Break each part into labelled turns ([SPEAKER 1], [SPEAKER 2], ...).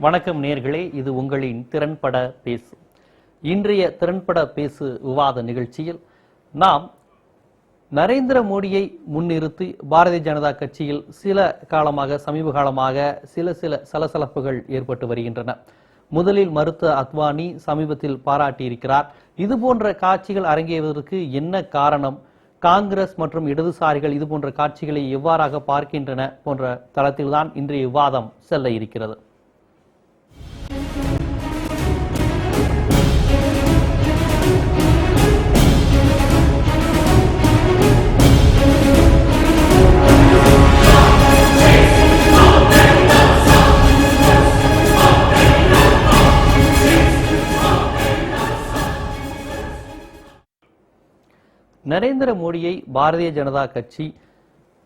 [SPEAKER 1] வணக்கம் நேர்களே, இது உங்களின் திறன்பட பேசு. இன்றைய திறன்பட பேசு விவாத நிகழ்ச்சியில் நாம் நரேந்திர மோடியை முன்னிறுத்தி பாரதிய ஜனதா கட்சியில் சமீப காலமாக சில சலசலப்புகள் ஏற்பட்டு வருகின்றன. முதலில் மறுத்த அத்வானி சமீபத்தில் பாராட்டியிருக்கிறார். இது போன்ற காட்சிகள் அரங்கேறுவதற்கு என்ன காரணம்? காங்கிரஸ் மற்றும் இடதுசாரிகள் இது போன்ற காட்சிகளை எவ்வாறாக பார்க்கின்றன போன்ற தளத்தில்தான் இன்றைய விவாதம் செல்ல இருக்கிறது. நரேந்திர மோடியை பாரதிய ஜனதா கட்சி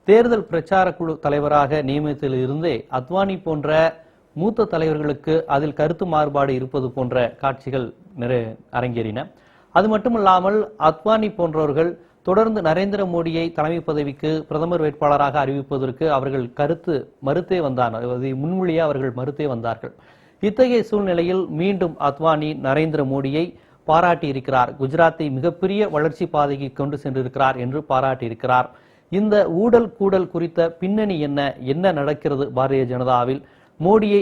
[SPEAKER 1] தேர்தல் பிரச்சார குழு தலைவராக நியமித்ததிலிருந்தே அத்வானி போன்ற மூத்த தலைவர்களுக்கு அதில் கருத்து மாறுபாடு இருப்பது போன்ற காட்சிகள் அரங்கேறின. அது மட்டுமல்லாமல் அத்வானி போன்றவர்கள் தொடர்ந்து நரேந்திர மோடியை தலைமை பதவிக்கு பிரதமர் வேட்பாளராக அறிவிப்பதற்கு அவர்கள் முன்மொழியா அவர்கள் மறுத்தே வந்தார்கள். இத்தகைய சூழ்நிலையில் மீண்டும் அத்வானி நரேந்திர மோடியை பாராட்டி இருக்கிறார். குஜராத்தை மிகப்பெரிய வளர்ச்சி பாதைக்கு கொண்டு சென்றிருக்கிறார் என்று பாராட்டி இருக்கிறார். இந்த ஊழல் கூடல் குறித்த பின்னணி என்ன நடக்கிறது? பாரதிய ஜனதாவில் மோடியை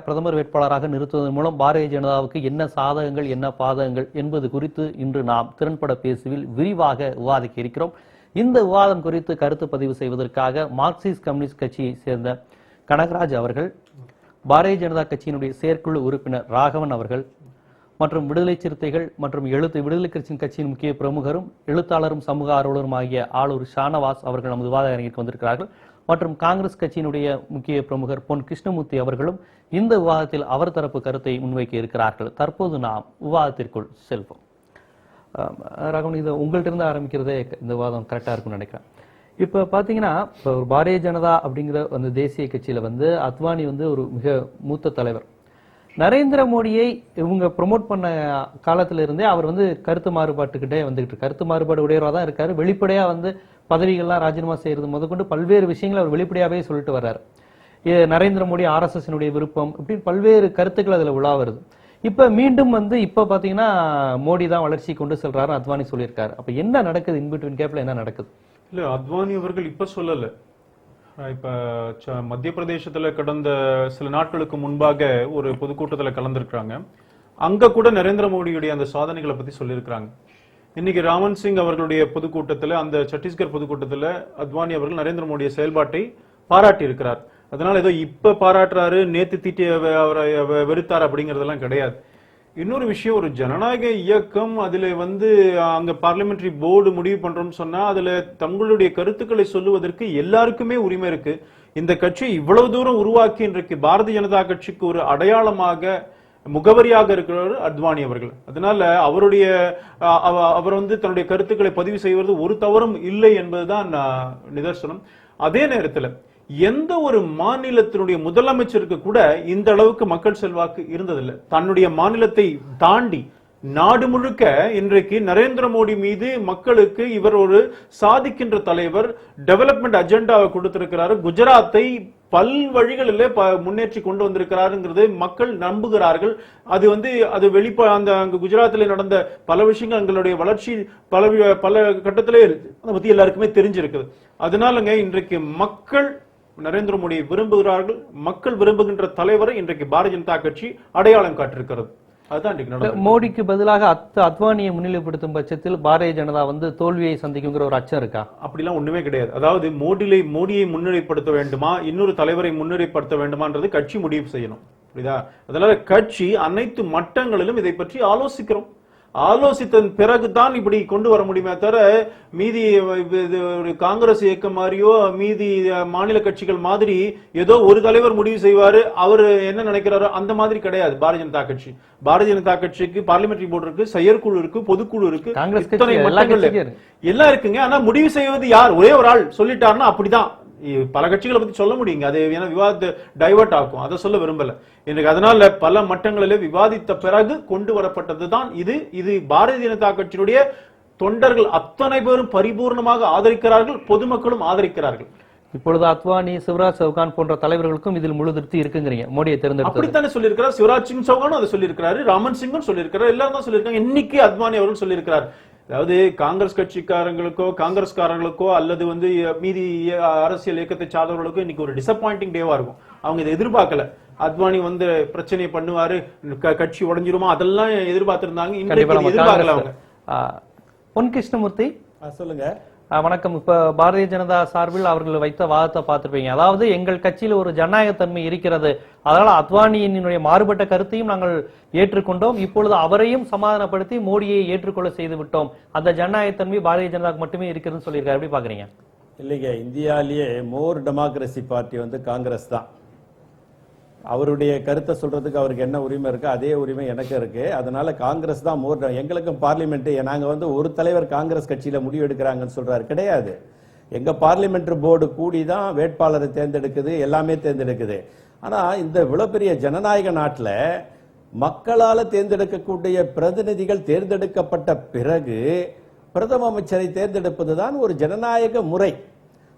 [SPEAKER 1] பிரதமர் வேட்பாளராக நிறுத்துவதன் மூலம் பாரதிய ஜனதாவுக்கு என்ன சாதகங்கள் என்ன பாதகங்கள் என்பது குறித்து இன்று நாம் திறன்பட பேசுவில் விரிவாக விவாதிக்க இருக்கிறோம். இந்த விவாதம் குறித்து கருத்து பதிவு செய்வதற்காக மார்க்சிஸ்ட் கம்யூனிஸ்ட் கட்சியை சேர்ந்த கனகராஜ் அவர்கள், பாரதிய ஜனதா கட்சியினுடைய செயற்குழு உறுப்பினர் ராகவன் அவர்கள் மற்றும் விடுதலை சிறுத்தைகள் மற்றும் விடுதலை கட்சியின் முக்கிய பிரமுகரும் எழுத்தாளரும் சமூக ஆர்வலரும் ஆகிய ஆளூர் ஷானவாஸ் அவர்கள் நமது விவாத அரங்கிற்கு வந்திருக்கிறார்கள். மற்றும் காங்கிரஸ் கட்சியினுடைய முக்கிய பிரமுகர் பொன் கிருஷ்ணமூர்த்தி அவர்களும் இந்த விவாதத்தில் அவர் தரப்பு கருத்தை முன்வைக்க இருக்கிறார்கள். தற்போது நாம் விவாதத்திற்குள் செல்வோம். ராகவன், இது உங்கள்கிட்ட இருந்து ஆரம்பிக்கிறதே இந்த விவாதம் கரெக்டா இருக்கும்னு நினைக்கிறேன். இப்ப பாத்தீங்கன்னா பாரதிய ஜனதா அப்படிங்கிற அந்த தேசிய கட்சியில அத்வானி ஒரு மிக மூத்த தலைவர். நரேந்திர மோடியை இவங்க ப்ரொமோட் பண்ண காலத்துல இருந்தே அவர் கருத்து மாறுபாட்டுக்கிட்டே வந்துகிட்டு கருத்து மாறுபாடு உடையவராக தான் இருக்காரு. வெளிப்படையா பதவிகள்லாம் ராஜினாமா செய்யறது முதற்கொண்டு பல்வேறு விஷயங்களை அவர் வெளிப்படையாவே சொல்லிட்டு வர்றாரு. நரேந்திர மோடி RSS விருப்பம் இப்படின்னு பல்வேறு கருத்துக்கள் அதுல உலா வருது. இப்ப மீண்டும் இப்ப பாத்தீங்கன்னா மோடி தான் வளர்ச்சி கொண்டு செல்றாரு அத்வானி சொல்லியிருக்காரு. அப்ப என்ன நடக்குது? இன்பிட்வீன் கேப்ல என்ன நடக்குது?
[SPEAKER 2] இல்ல, அத்வானி அவர்கள் இப்ப சொல்லல. இப்ப மத்திய பிரதேசத்துல கடந்த சில நாட்களுக்கு முன்பாக ஒரு பொதுக்கூட்டத்துல கலந்துருக்காங்க. அங்க கூட நரேந்திர மோடியுடைய அந்த சாதனைகளை பத்தி சொல்லியிருக்கிறாங்க. இன்னைக்கு ராமன் சிங் அவர்களுடைய பொதுக்கூட்டத்துல, அந்த சத்தீஸ்கர் பொதுக்கூட்டத்துல அத்வானி அவர்கள் நரேந்திர மோடிய செயல்பாட்டை பாராட்டி இருக்கிறார். அதனால ஏதோ இப்ப பாராட்டுறாரு, நேத்து தீட்டி அவரை வெறுத்தார் அப்படிங்கறதெல்லாம் கிடையாது. இன்னொரு விஷயம், ஒரு ஜனநாயக இயக்கம் அதுல அங்க பார்லிமெண்டரி போர்டு முடிவு பண்றோம்னு சொன்னா அதுல தங்களுடைய கருத்துக்களை சொல்லுவதற்கு எல்லாருக்குமே உரிமை இருக்கு. இந்த கட்சி இவ்வளவு தூரம் உருவாக்கி இன்றைக்கு பாரதிய ஜனதா கட்சிக்கு ஒரு அடையாளமாக முகவரியாக இருக்கிறவர் அத்வானி அவர்கள். அதனால அவர் தன்னுடைய கருத்துக்களை பதிவு செய்வது ஒரு தவறும் இல்லை என்பதுதான் நிதர்சனம். அதே நேரத்தில் எந்த ஒரு மாநிலத்தினுடைய முதலமைச்சருக்கு கூட இந்த அளவுக்கு மக்கள் செல்வாக்கு இருந்ததில்லை. தன்னுடைய மாநிலத்தை தாண்டி நாடு முழுக்க இன்றைக்கு நரேந்திர மோடி மீது மக்களுக்கு இவர் ஒரு சாதிக்கின்ற தலைவர், டெவலப்மெண்ட் அஜெண்டாவை கொடுத்திருக்கிறாரு. குஜராத்தை பல் வழிகளிலே முன்னேற்றி கொண்டு வந்திருக்கிறாருங்கிறது மக்கள் நம்புகிறார்கள். அது அங்க குஜராத்தில் நடந்த பல விஷயங்கள் எங்களுடைய வளர்ச்சி பல கட்டத்திலே அதை பத்தி எல்லாருக்குமே தெரிஞ்சிருக்குது. அதனாலங்க இன்றைக்கு மக்கள் நரேந்திர மோடியை விரும்புகிறார்கள். மக்கள் விரும்புகின்ற தலைவரை இன்றைக்கு பாரதிய ஜனதா கட்சி அடையாளம் காட்டிருக்கிறது. அதுதான்
[SPEAKER 1] மோடிக்கு பதிலாக அத்வானியை முன்னிலைப்படுத்தும் பட்சத்தில் பாரதிய ஜனதா தோல்வியை சந்திக்குங்கிற ஒரு அச்சம் இருக்கா?
[SPEAKER 2] அப்படிலாம் ஒண்ணுமே கிடையாது. அதாவது மோடியை முன்னிலைப்படுத்த வேண்டுமா, இன்னொரு தலைவரை முன்னிலைப்படுத்த வேண்டுமான்றது கட்சி முடிவு செய்யணும். புரியுதா? அதனால கட்சி அனைத்து மட்டங்களிலும் இதை பற்றி ஆலோசிக்கிறோம். ஆலோசித்தன் பிறகுதான் இப்படி கொண்டு வர முடியுமே தவிர மீதி ஒரு காங்கிரஸ் இயக்கம் மாதிரியோ மீதி மாநில கட்சிகள் மாதிரி ஏதோ ஒரு தலைவர் முடிவு செய்வாரு, அவர் என்ன நினைக்கிறாரோ அந்த மாதிரி கிடையாது பாரதிய ஜனதா கட்சி. பாரதிய ஜனதா கட்சிக்கு பார்லிமெண்டரி போர்டு இருக்கு, செயற்குழு இருக்கு, பொதுக்குழு இருக்கு, எல்லாம் இருக்குங்க. ஆனா முடிவு செய்வது யார்? ஒரே ஒரு ஆள் சொல்லிட்டாருன்னா அப்படிதான். பல கட்சிகளை பத்தி சொல்ல முடியுங்க, அது விவாதத்தை டைவர்ட் ஆகும். அதை சொல்ல விரும்பல எனக்கு. அதனால பல மட்டங்களிலே விவாதித்த பிறகு கொண்டு வரப்பட்டதுதான் இது பாரதிய ஜனதா கட்சியினுடைய தொண்டர்கள் அத்தனை பேரும் பரிபூர்ணமாக ஆதரிக்கிறார்கள், பொதுமக்களும் ஆதரிக்கிறார்கள்.
[SPEAKER 1] இப்பொழுது அத்வானி, சிவராஜ் சௌகான் போன்ற தலைவர்களுக்கும் இதில் முழு திருப்தி இருக்குங்கிறீங்க மோடியை தேர்ந்தெடுத்து.
[SPEAKER 2] அப்படித்தானே சொல்லியிருக்கிறார். சிவராஜ் சிங் சௌகானும் அதை சொல்லியிருக்கிறாரு, ராமன் சிங்கும் சொல்லியிருக்கிறார், எல்லாரும் தான் சொல்லியிருக்காங்க. இன்னைக்கு அத்வானி அவர்கள் சொல்லியிருக்கிறார். அதாவது காங்கிரஸ் கட்சிக்காரங்களுக்கோ காங்கிரஸ்காரங்களுக்கோ அல்லது மீதி அரசியல் இயக்கத்தை சார்ந்தவர்களுக்கோ இன்னைக்கு ஒரு டிசப்பாயிண்டிங் டேவா இருக்கும். அவங்க இதை எதிர்பார்க்கல. அத்வானி பிரச்சனை பண்ணுவாரு, கட்சி உடைஞ்சிருமா, அதெல்லாம் எதிர்பார்த்திருந்தாங்க. இன்னைக்கு எதிர்பார்க்கல அவங்க.
[SPEAKER 1] பொன் கிருஷ்ணமூர்த்தி
[SPEAKER 3] சொல்லுங்க.
[SPEAKER 1] வணக்கம். இப்ப பாரதிய ஜனதா சார்பில் அவர்கள் வைத்த வாதத்தை பார்த்திருப்பீங்க. அதாவது எங்கள் கட்சியில் ஒரு ஜனநாயகத்தன்மை இருக்கிறது, அதனால அத்வானியினுடைய மாறுபட்ட கருத்தையும் நாங்கள் ஏற்றுக்கொண்டோம், இப்பொழுது அவரையும் சமாதானப்படுத்தி மோடியை ஏற்றுக்கொள்ள செய்து விட்டோம், அந்த ஜனநாயகத்தன்மை பாரதிய ஜனதாவுக்கு மட்டுமே இருக்கிறதுன்னு சொல்லியிருக்காரு. எப்படி பாக்குறீங்க?
[SPEAKER 3] இல்லைங்க, இந்தியாலேயே மோர் டெமோக்ரசி பார்ட்டி காங்கிரஸ் தான். அவருடைய கருத்தை சொல்றதுக்கு அவருக்கு என்ன உரிமை இருக்கு, அதே உரிமை எனக்கு இருக்கு. அதனால காங்கிரஸ் தான் மோர். எங்களுக்கும் பார்லிமெண்ட், நாங்க ஒரு தலைவர் காங்கிரஸ் கட்சியில முடிவு எடுக்கிறாங்கன்னு சொல்றாரு கிடையாது. எங்க பார்லிமெண்ட் போர்டு கூடி தான் வேட்பாளரை தேர்ந்தெடுக்குது, எல்லாமே தேர்ந்தெடுக்குது. ஆனா இந்த இவ்வளவு பெரிய ஜனநாயக நாட்டில் மக்களால் தேர்ந்தெடுக்கக்கூடிய பிரதிநிதிகள் தேர்ந்தெடுக்கப்பட்ட பிறகு பிரதம அமைச்சரை தேர்ந்தெடுப்பதுதான் ஒரு ஜனநாயக முறை.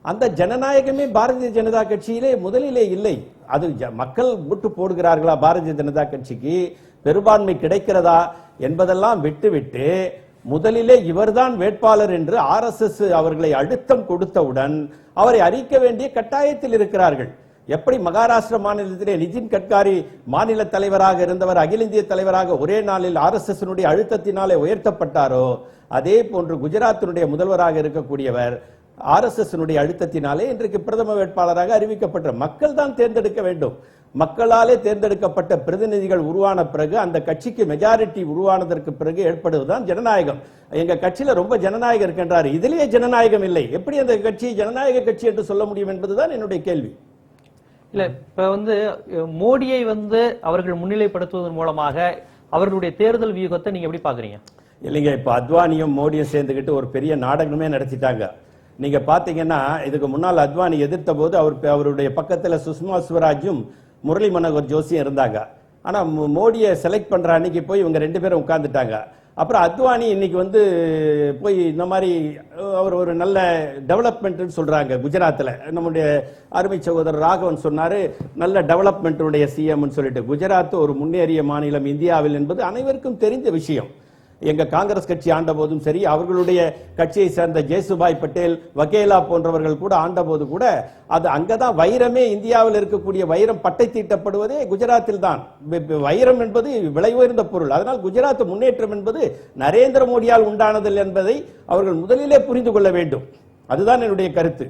[SPEAKER 3] அந்த ஜனநாயகமே பாரதிய ஜனதா கட்சியிலே முதலிலே இல்லை. அது மக்கள் ஓட்டு போடுகிறார்களா பாரதிய ஜனதா கட்சிக்கு, பெரும்பான்மை கிடைக்கிறதா என்பதெல்லாம் விட்டுவிட்டு முதலிலே இவர்தான் வேட்பாளர் என்று RSS அவர்களை அழுத்தம் கொடுத்தவுடன் அவரை அறிவிக்க வேண்டிய கட்டாயத்தில் இருக்கிறார்கள். எப்படி மகாராஷ்டிர மாநிலத்திலே நிதின் கட்காரி மாநில தலைவராக இருந்தவர் அகில இந்திய தலைவராக ஒரே நாளில் RSS அழுத்தத்தினாலே உயர்த்தப்பட்டாரோ, அதே போன்று குஜராத்தினுடைய முதல்வராக இருக்கக்கூடியவர் RSS அழுத்தத்தினாலே இன்றைக்கு பிரதம வேட்பாளராக அறிவிக்கப்பட்ட. மக்கள் தான் தேர்ந்தெடுக்க வேண்டும். மக்களாலே தேர்ந்தெடுக்கப்பட்ட பிரதிநிதிகள் உருவான பிறகு அந்த கட்சிக்கு மெஜாரிட்டி உருவானதற்கு பிறகு ஏற்படுவதுதான் ஜனநாயகம். எங்க கட்சியில ரொம்ப ஜனநாயகம் இருக்கின்றார், இதிலேயே ஜனநாயகம் இல்லை, எப்படி அந்த கட்சி ஜனநாயக கட்சி என்று சொல்ல முடியும் என்பதுதான் என்னுடைய கேள்வி.
[SPEAKER 1] இல்ல இப்ப மோடியை அவர்கள் முன்னிலைப்படுத்துவதன் மூலமாக அவர்களுடைய தேர்தல் வியூகத்தை நீங்க எப்படி பாக்குறீங்க?
[SPEAKER 3] இல்லைங்க, இப்ப அத்வானியும் மோடியும் சேர்ந்துகிட்டு ஒரு பெரிய நாடகமே நடத்திட்டாங்க. நீங்க பாத்தீங்கன்னா இதுக்கு முன்னால் அத்வானி எதிர்த்த போது அவருடைய பக்கத்துல சுஷ்மா ஸ்வராஜும் முரளி மனோகர் ஜோஷியும் இருந்தாங்க. ஆனா மோடியை செலக்ட் பண்ற அன்னைக்கு போய் இவங்க ரெண்டு பேரும் உட்கார்ந்துட்டாங்க. அப்புறம் அத்வானி இன்னைக்கு போய் இந்த மாதிரி அவர் ஒரு நல்ல டெவலப்மெண்ட் சொல்றாங்க. குஜராத்ல நம்முடைய அருமை சகோதரர் ராகவன் சொன்னாரு, நல்ல டெவலப்மெண்ட் சிஎம் சொல்லிட்டு. குஜராத் ஒரு முன்னேறிய மாநிலம் இந்தியாவில் என்பது அனைவருக்கும் தெரிந்த விஷயம். எங்க காங்கிரஸ் கட்சி ஆண்ட போதும் சரி, அவர்களுடைய கட்சியை சேர்ந்த ஜேசுபாய் பட்டேல், வகேலா போன்றவர்கள் கூட ஆண்ட போது கூட அது அங்கதான் வைரமே, இந்தியாவில் இருக்கக்கூடிய வைரம் பட்டை தீட்டப்படுவதே குஜராத்தில் தான். வைரம் என்பது விலை உயர்ந்த பொருள். அதனால் குஜராத் முன்னேற்றம் என்பது நரேந்திர மோடியால் உண்டானது என்பதை அவர்கள் முதலிலே புரிந்து கொள்ள வேண்டும். அதுதான் என்னுடைய கருத்து.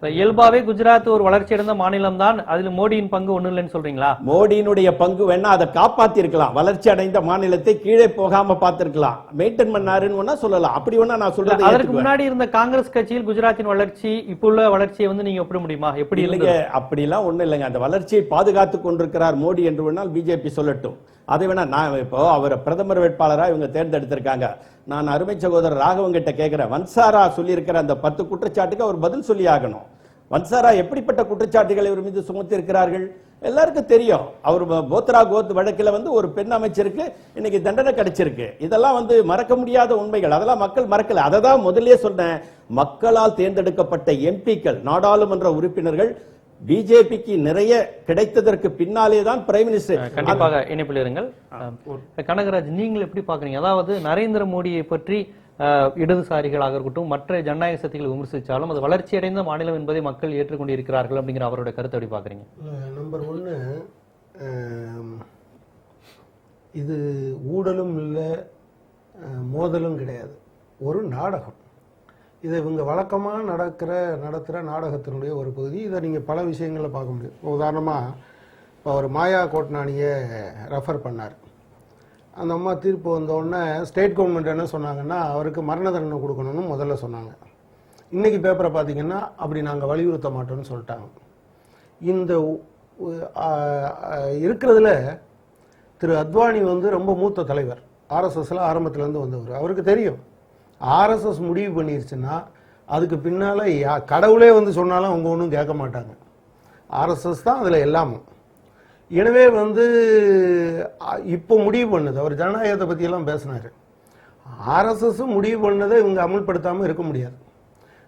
[SPEAKER 1] இயல்பாவே குஜராத் ஒரு வளர்ச்சி அடைந்த மாநிலம் தான், அதுல மோடியின் பங்கு ஒண்ணு இல்லைன்னு சொல்றீங்களா?
[SPEAKER 3] மோடியினுடைய பங்கு வேணா அதை காப்பாத்தி இருக்கலாம், வளர்ச்சி அடைந்த மாநிலத்தை கீழே போகாம பார்த்திருக்கலாம், மெயின்டைன் பண்ணாருன்னு சொல்லலாம். அப்படி ஒண்ணா நான் சொல்றது.
[SPEAKER 1] அதற்கு முன்னாடி இருந்த காங்கிரஸ் கட்சியில் குஜராத்தின் வளர்ச்சி இப்போ உள்ள வளர்ச்சியை நீங்க ஒப்பிட முடியுமா? எப்படி
[SPEAKER 3] இல்லைங்க, அப்படிலாம் ஒண்ணு இல்லைங்க. அந்த வளர்ச்சியை பாதுகாத்துக் கொண்டிருக்கிறார் மோடி என்று வேணால் பிஜேபி சொல்லட்டும். அதை வேணா நான் இப்போ அவரை பிரதமர் வேட்பாளராக இவங்க தேர்ந்தெடுத்திருக்காங்க. நான் அருமை சகோதரர் ராகவன் கிட்ட கேட்கிறேன், வன்சாரா சொல்லி இருக்கிற அந்த 10 குற்றச்சாட்டுக்கு அவர் பதில் சொல்லி ஆகணும். வன்சாரா எப்படிப்பட்ட குற்றச்சாட்டுகளை இவர் மீது சுமத்தி இருக்கிறார்கள் எல்லாருக்கும் தெரியும். அவர் போத்ரா கோத் வழக்கில் ஒரு பெண் அமைச்சருக்கு இன்னைக்கு தண்டனை கிடைச்சிருக்கு. இதெல்லாம் மறக்க முடியாத உண்மைகள். அதெல்லாம் மக்கள் மறக்கல. அதை தான் முதலே சொன்னேன். மக்களால் தேர்ந்தெடுக்கப்பட்ட எம்பிக்கள், நாடாளுமன்ற உறுப்பினர்கள் பிஜேபிக்கு நிறைய கிடைத்ததற்கு பின்னாலே தான் பிரைம் மினிஸ்டர்.
[SPEAKER 1] கண்டிப்பாக இணைப்பில் இருங்கள். கனகராஜ், நீங்கள் எப்படி பாக்குறீங்க? அதாவது நரேந்திர மோடியை பற்றி இடதுசாரிகளாக இருக்கட்டும், மற்ற ஜனநாயக சக்திகளை விமர்சித்தாலும் அது வளர்ச்சி அடைந்த மாநிலம் என்பதை மக்கள் ஏற்றுக்கொண்டிருக்கிறார்கள் அப்படிங்கிற அவருடைய கருத்தை எப்படி பாக்குறீங்க?
[SPEAKER 4] நம்பர் 1, இது ஊழலும் இல்லை, மோதலும் கிடையாது, ஒரு நாடகம். இதை இவங்க வழக்கமாக நடத்துகிற நாடகத்தினுடைய ஒரு பகுதி. இதை நீங்கள் பல விஷயங்களில் பார்க்க முடியும். உதாரணமாக இப்போ அவர் மாயா கோட்னானியை ரெஃபர் பண்ணார். அந்த அம்மா தீர்ப்பு வந்தோடனே ஸ்டேட் கவர்மெண்ட் என்ன சொன்னாங்கன்னா அவருக்கு மரண தண்டனை கொடுக்கணும்னு முதல்ல சொன்னாங்க. இன்றைக்கி பேப்பரை பார்த்தீங்கன்னா அப்படி நாங்கள் வலியுறுத்த மாட்டோம்னு சொல்லிட்டாங்க. இந்த இருக்கிறதுல திரு அத்வானி ரொம்ப மூத்த தலைவர், RSSல ஆரம்பத்துலேருந்து வந்தவர். அவருக்கு தெரியும் RSS முடிவு பண்ணிருச்சுன்னா அதுக்கு பின்னால் கடவுளே சொன்னாலும் அவங்க ஒன்றும் கேட்க மாட்டாங்க. RSS தான் அதில் எல்லாமும். எனவே இப்போ முடிவு பண்ணுது. அவர் ஜனநாயகத்தை பற்றியெல்லாம் பேசினார். RSS முடிவு பண்ணதை இவங்க அமல்படுத்தாமல் இருக்க முடியாது.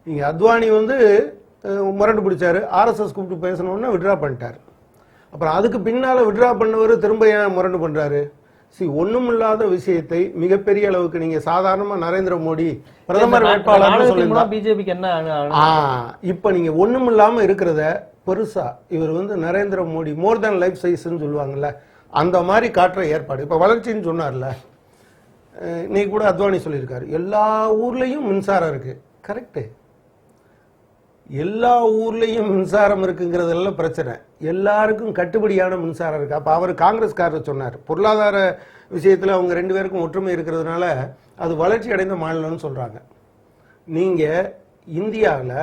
[SPEAKER 4] நீங்கள் அத்வானி முரண்டு பிடிச்சாரு. ஆர்எஸ்எஸ் கூப்பிட்டு பேசணும்னா விட்ரா பண்ணிட்டாரு. அப்புறம் அதுக்கு பின்னால விட்ரா பண்ணவர் திரும்ப ஏன் முரண்டு பண்றாரு? ஒண்ணும் இல்லாத விஷயத்தை மிகப்பெரிய அளவுக்கு நீங்க சாதாரணமா நரேந்திர மோடி பிரதமர் வேட்பாளர்
[SPEAKER 1] பிஜேபிக்கு என்ன
[SPEAKER 4] இப்ப நீங்க ஒண்ணும் இல்லாம இருக்கிறத பெருசா இவர் நரேந்திர மோடி மோர் தேன் லைஃப் சைஸ்ன்னு சொல்லுவாங்கல்ல, அந்த மாதிரி காட்டுற ஏற்பாடு. இப்ப வளர்ச்சின்னு சொன்னார்ல, இன்னைக்கு கூட அத்வானி சொல்லியிருக்காரு எல்லா ஊர்லயும் மின்சாரம் இருக்கு. கரெக்ட், எல்லா ஊர்லயும் மின்சாரம் இருக்குங்கிறதெல்லாம் பிரச்சனை. எல்லாருக்கும் கட்டுப்படியான மின்சாரம் இருக்கு. அப்ப அவர் காங்கிரஸ்காரர் சொன்னார், பொருளாதார விஷயத்துல அவங்க 2 பேருக்கும் ஒற்றுமை இருக்கிறதுனால அது வளர்ச்சி அடைந்த மாநிலம்னு சொல்றாங்க. நீங்க இந்தியாவில்